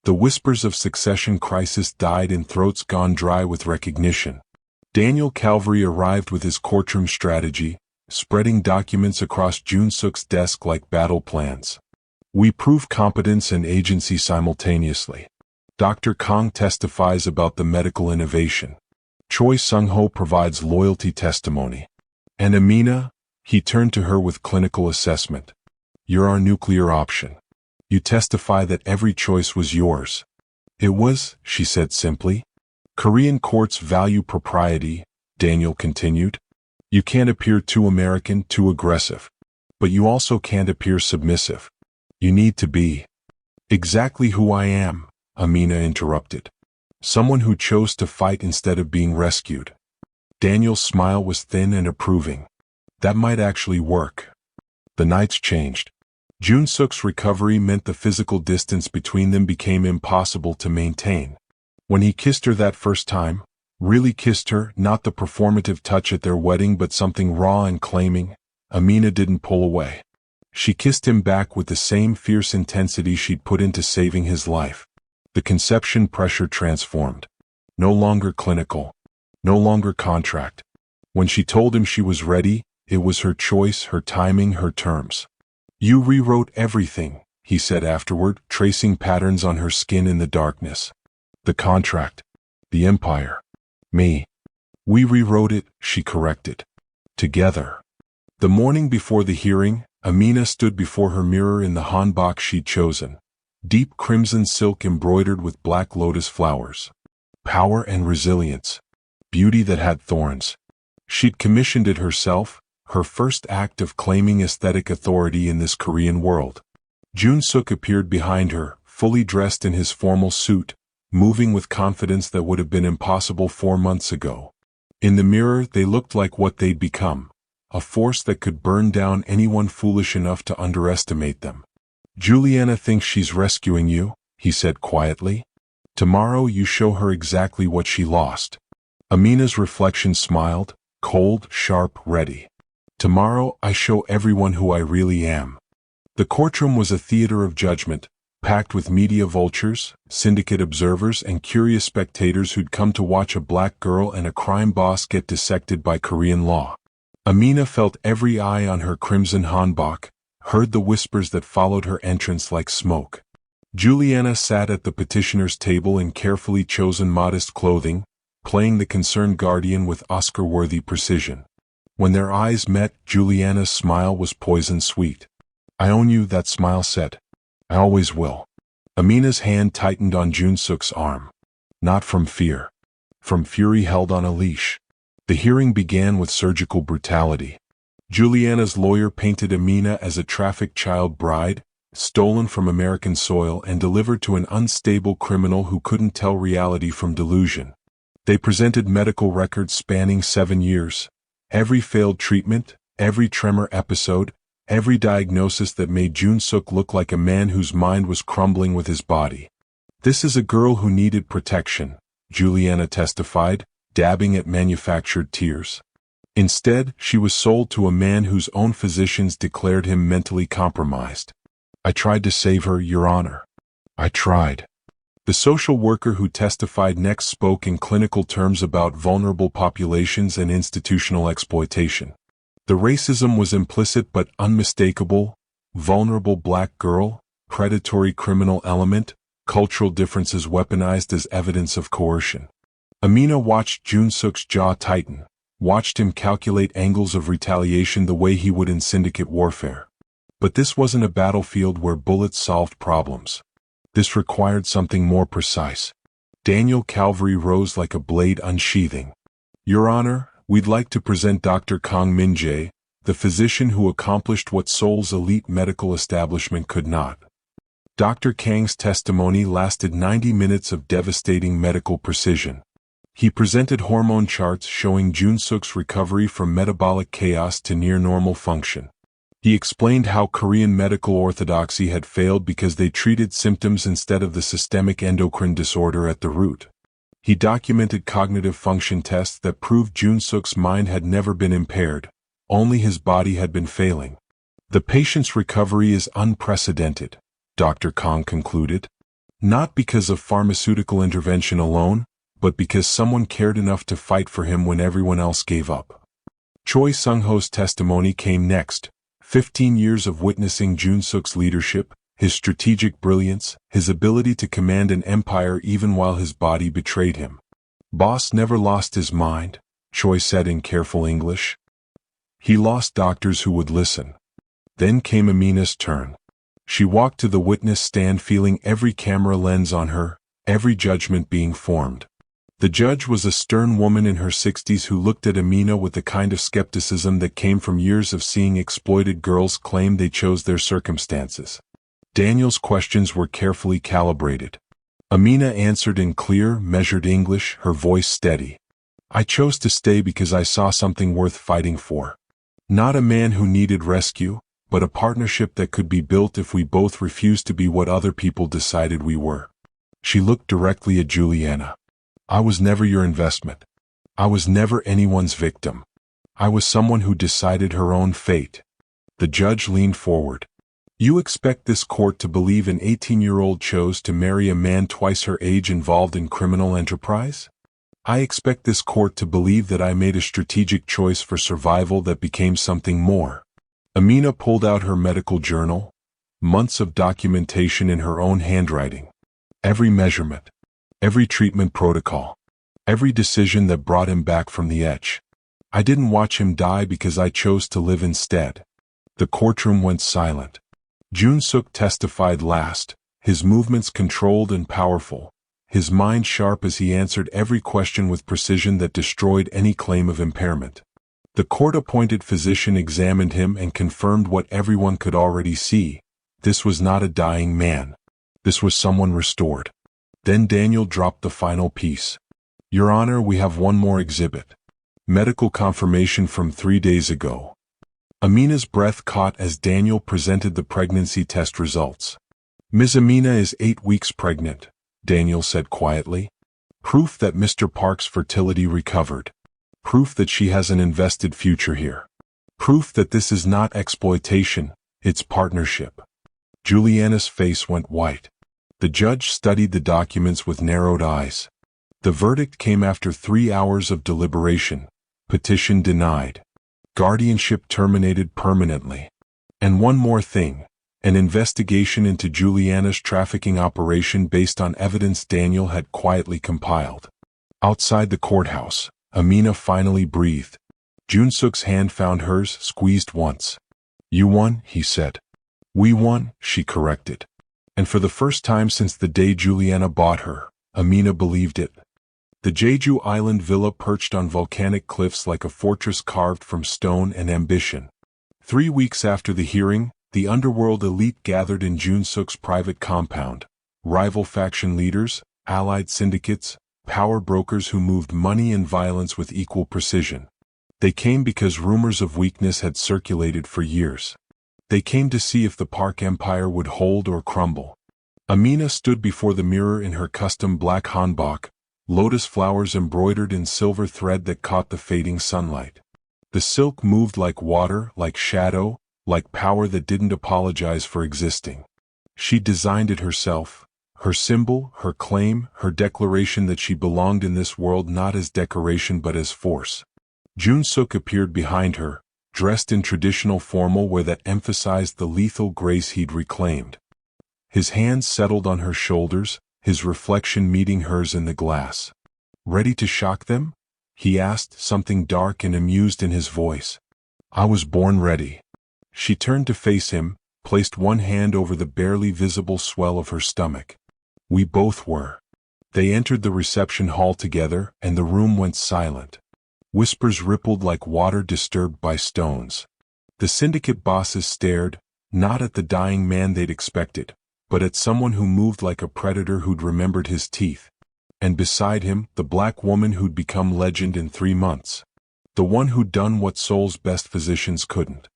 The whispers of succession crisis died in throats gone dry with recognition. Daniel Calvary arrived with his courtroom strategy, spreading documents across Jun-suk's desk like battle plans. We prove competence and agency simultaneously. Dr. Kang testifies about the medical innovation. Choi Sung-ho provides loyalty testimony. And Amina, he turned to her with clinical assessment. You're our nuclear option. You testify that every choice was yours. It was, she said simply. Korean courts value propriety, Daniel continued. You can't appear too American, too aggressive. But you also can't appear submissive. You need to be exactly who I am, Amina interrupted. Someone who chose to fight instead of being rescued. Daniel's smile was thin and approving. That might actually work. The nights changed. Jun-suk's recovery meant the physical distance between them became impossible to maintain. When he kissed her that first time, really kissed her, not the performative touch at their wedding but something raw and claiming, Amina didn't pull away. She kissed him back with the same fierce intensity she'd put into saving his life. The conception pressure transformed. No longer clinical. No longer contract. When she told him she was ready, it was her choice, her timing, her terms. You rewrote everything, he said afterward, tracing patterns on her skin in the darkness. The contract. The empire. Me. We rewrote it, she corrected. Together. The morning before the hearing, Amina stood before her mirror in the hanbok she'd chosen. Deep crimson silk embroidered with black lotus flowers. Power and resilience. Beauty that had thorns. She'd commissioned it herself, her first act of claiming aesthetic authority in this Korean world. Jun-suk appeared behind her, fully dressed in his formal suit, moving with confidence that would have been impossible 4 months ago. In the mirror, they looked like what they'd become. A force that could burn down anyone foolish enough to underestimate them. Juliana thinks she's rescuing you, he said quietly. Tomorrow you show her exactly what she lost. Amina's reflection smiled, cold, sharp, ready. Tomorrow I show everyone who I really am. The courtroom was a theater of judgment, packed with media vultures, syndicate observers and curious spectators who'd come to watch a black girl and a crime boss get dissected by Korean law. Amina felt every eye on her crimson hanbok, heard the whispers that followed her entrance like smoke. Juliana sat at the petitioner's table in carefully chosen modest clothing, playing the concerned guardian with Oscar-worthy precision. When their eyes met, Juliana's smile was poison sweet. I own you, that smile said. I always will. Amina's hand tightened on Jun-suk's arm. Not from fear. From fury held on a leash. The hearing began with surgical brutality. Juliana's lawyer painted Amina as a trafficked child bride, stolen from American soil and delivered to an unstable criminal who couldn't tell reality from delusion. They presented medical records spanning 7 years. Every failed treatment, every tremor episode, every diagnosis that made Jun-suk look like a man whose mind was crumbling with his body. This is a girl who needed protection, Juliana testified, dabbing at manufactured tears. Instead, she was sold to a man whose own physicians declared him mentally compromised. I tried to save her, Your Honor. I tried. The social worker who testified next spoke in clinical terms about vulnerable populations and institutional exploitation. The racism was implicit but unmistakable: vulnerable black girl, predatory criminal element, cultural differences weaponized as evidence of coercion. Amina watched Jun-suk's jaw tighten, watched him calculate angles of retaliation the way he would in syndicate warfare. But this wasn't a battlefield where bullets solved problems. This required something more precise. Daniel Calvary rose like a blade unsheathing. Your Honor, we'd like to present Dr. Kang Min-jae, the physician who accomplished what Seoul's elite medical establishment could not. Dr. Kang's testimony lasted 90 minutes of devastating medical precision. He presented hormone charts showing Jun-suk's recovery from metabolic chaos to near-normal function. He explained how Korean medical orthodoxy had failed because they treated symptoms instead of the systemic endocrine disorder at the root. He documented cognitive function tests that proved Jun-suk's mind had never been impaired, only his body had been failing. The patient's recovery is unprecedented, Dr. Kong concluded. Not because of pharmaceutical intervention alone, but because someone cared enough to fight for him when everyone else gave up. Choi Sung-ho's testimony came next. 15 years of witnessing Jun-suk's leadership, his strategic brilliance, his ability to command an empire even while his body betrayed him. Boss never lost his mind, Choi said in careful English. He lost doctors who would listen. Then came Amina's turn. She walked to the witness stand feeling every camera lens on her, every judgment being formed. The judge was a stern woman in her 60s who looked at Amina with the kind of skepticism that came from years of seeing exploited girls claim they chose their circumstances. Daniel's questions were carefully calibrated. Amina answered in clear, measured English, her voice steady. I chose to stay because I saw something worth fighting for. Not a man who needed rescue, but a partnership that could be built if we both refused to be what other people decided we were. She looked directly at Juliana. I was never your investment. I was never anyone's victim. I was someone who decided her own fate. The judge leaned forward. You expect this court to believe an 18-year-old chose to marry a man twice her age involved in criminal enterprise? I expect this court to believe that I made a strategic choice for survival that became something more. Amina pulled out her medical journal, months of documentation in her own handwriting. Every measurement, every treatment protocol, every decision that brought him back from the edge. I didn't watch him die because I chose to live instead. The courtroom went silent. Jun-suk testified last, his movements controlled and powerful, his mind sharp as he answered every question with precision that destroyed any claim of impairment. The court-appointed physician examined him and confirmed what everyone could already see. This was not a dying man. This was someone restored. Then Daniel dropped the final piece. Your Honor, we have one more exhibit. Medical confirmation from 3 days ago. Amina's breath caught as Daniel presented the pregnancy test results. Ms. Amina is 8 weeks pregnant, Daniel said quietly. Proof that Mr. Park's fertility recovered. Proof that she has an invested future here. Proof that this is not exploitation, it's partnership. Juliana's face went white. The judge studied the documents with narrowed eyes. The verdict came after 3 hours of deliberation. Petition denied. Guardianship terminated permanently. And one more thing. An investigation into Juliana's trafficking operation based on evidence Daniel had quietly compiled. Outside the courthouse, Amina finally breathed. Jun-suk's hand found hers, squeezed once. You won, he said. We won, she corrected. And for the first time since the day Juliana bought her, Amina believed it. The Jeju Island villa perched on volcanic cliffs like a fortress carved from stone and ambition. 3 weeks after the hearing, the underworld elite gathered in Jun-suk's private compound. Rival faction leaders, allied syndicates, power brokers who moved money and violence with equal precision. They came because rumors of weakness had circulated for years. They came to see if the Park Empire would hold or crumble. Amina stood before the mirror in her custom black hanbok, lotus flowers embroidered in silver thread that caught the fading sunlight. The silk moved like water, like shadow, like power that didn't apologize for existing. She designed it herself. Her symbol, her claim, her declaration that she belonged in this world not as decoration but as force. Jun-suk appeared behind her, dressed in traditional formal wear that emphasized the lethal grace he'd reclaimed. His hands settled on her shoulders, his reflection meeting hers in the glass. Ready to shock them? He asked, something dark and amused in his voice. I was born ready. She turned to face him, placed one hand over the barely visible swell of her stomach. We both were. They entered the reception hall together, and the room went silent. Whispers rippled like water disturbed by stones. The syndicate bosses stared, not at the dying man they'd expected, but at someone who moved like a predator who'd remembered his teeth. And beside him, the black woman who'd become legend in 3 months. The one who'd done what Seoul's best physicians couldn't.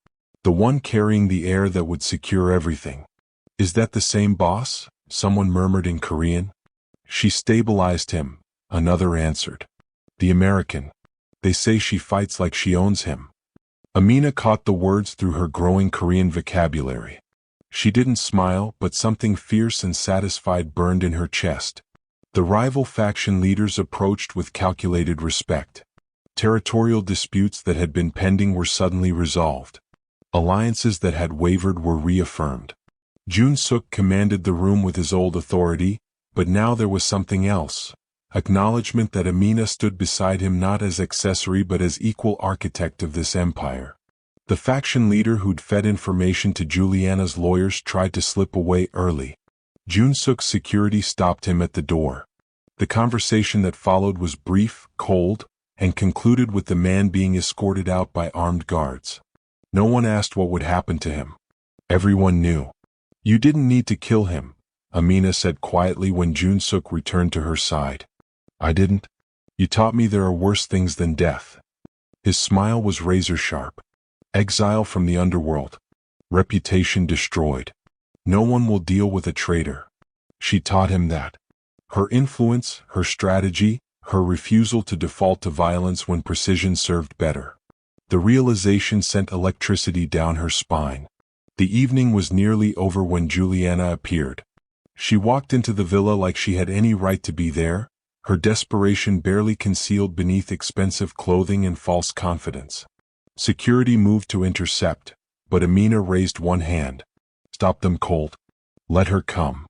The one carrying the air that would secure everything. Is that the same boss? Someone murmured in Korean. She stabilized him, another answered. The American. They say she fights like she owns him. Amina caught the words through her growing Korean vocabulary. She didn't smile, but something fierce and satisfied burned in her chest. The rival faction leaders approached with calculated respect. Territorial disputes that had been pending were suddenly resolved. Alliances that had wavered were reaffirmed. Jun-suk commanded the room with his old authority, but now there was something else. Acknowledgement that Amina stood beside him not as accessory but as equal architect of this empire. The faction leader who'd fed information to Juliana's lawyers tried to slip away early. Jun-suk's security stopped him at the door. The conversation that followed was brief, cold, and concluded with the man being escorted out by armed guards. No one asked what would happen to him. Everyone knew. You didn't need to kill him, Amina said quietly when Jun-suk returned to her side. I didn't. You taught me there are worse things than death. His smile was razor-sharp. Exile from the underworld. Reputation destroyed. No one will deal with a traitor. She taught him that. Her influence, her strategy, her refusal to default to violence when precision served better. The realization sent electricity down her spine. The evening was nearly over when Juliana appeared. She walked into the villa like she had any right to be there, her desperation barely concealed beneath expensive clothing and false confidence. Security moved to intercept, but Amina raised one hand. Stop them cold. Let her come.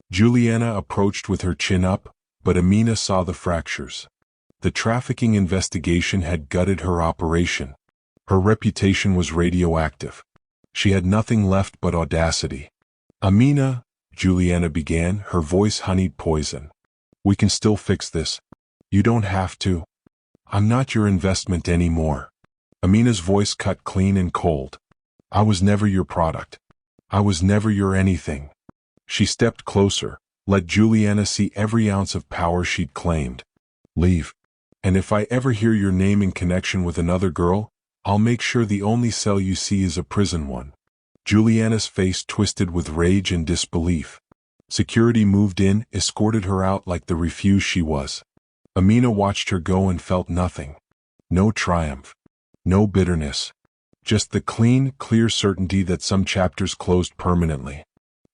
Juliana approached with her chin up, but Amina saw the fractures. The trafficking investigation had gutted her operation. Her reputation was radioactive. She had nothing left but audacity. Amina, Juliana began, her voice honeyed poison. We can still fix this. You don't have to. I'm not your investment anymore. Amina's voice cut clean and cold. I was never your product. I was never your anything. She stepped closer, let Juliana see every ounce of power she'd claimed. Leave. And if I ever hear your name in connection with another girl, I'll make sure the only cell you see is a prison one. Juliana's face twisted with rage and disbelief. Security moved in, escorted her out like the refuse she was. Amina watched her go and felt nothing. No triumph. No bitterness. Just the clean, clear certainty that some chapters closed permanently.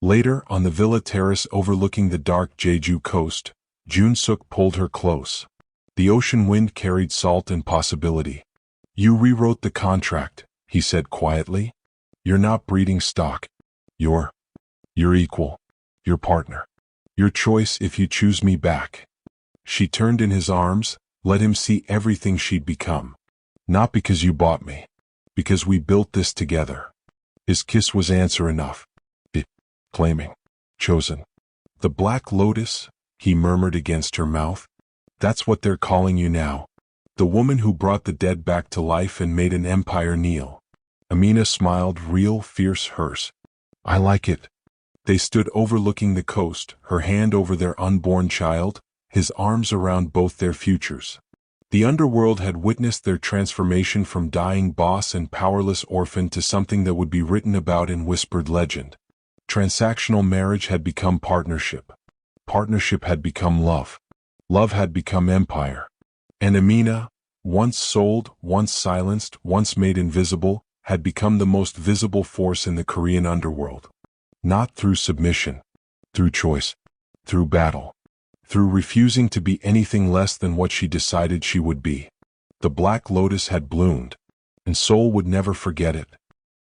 Later, on the villa terrace overlooking the dark Jeju coast, Jun-suk pulled her close. The ocean wind carried salt and possibility. You rewrote the contract, he said quietly. You're not breeding stock. You're equal. Your partner. Your choice if you choose me back. She turned in his arms, let him see everything she'd become. Not because you bought me. Because we built this together. His kiss was answer enough. Claiming. Chosen. The Black Lotus, he murmured against her mouth. That's what they're calling you now. The woman who brought the dead back to life and made an empire kneel. Amina smiled, real, fierce hers. I like it. They stood overlooking the coast, her hand over their unborn child, his arms around both their futures. The underworld had witnessed their transformation from dying boss and powerless orphan to something that would be written about in whispered legend. Transactional marriage had become partnership. Partnership had become love. Love had become empire. And Amina, once sold, once silenced, once made invisible, had become the most visible force in the Korean underworld. Not through submission, through choice, through battle, through refusing to be anything less than what she decided she would be. The Black Lotus had bloomed, and Seoul would never forget it.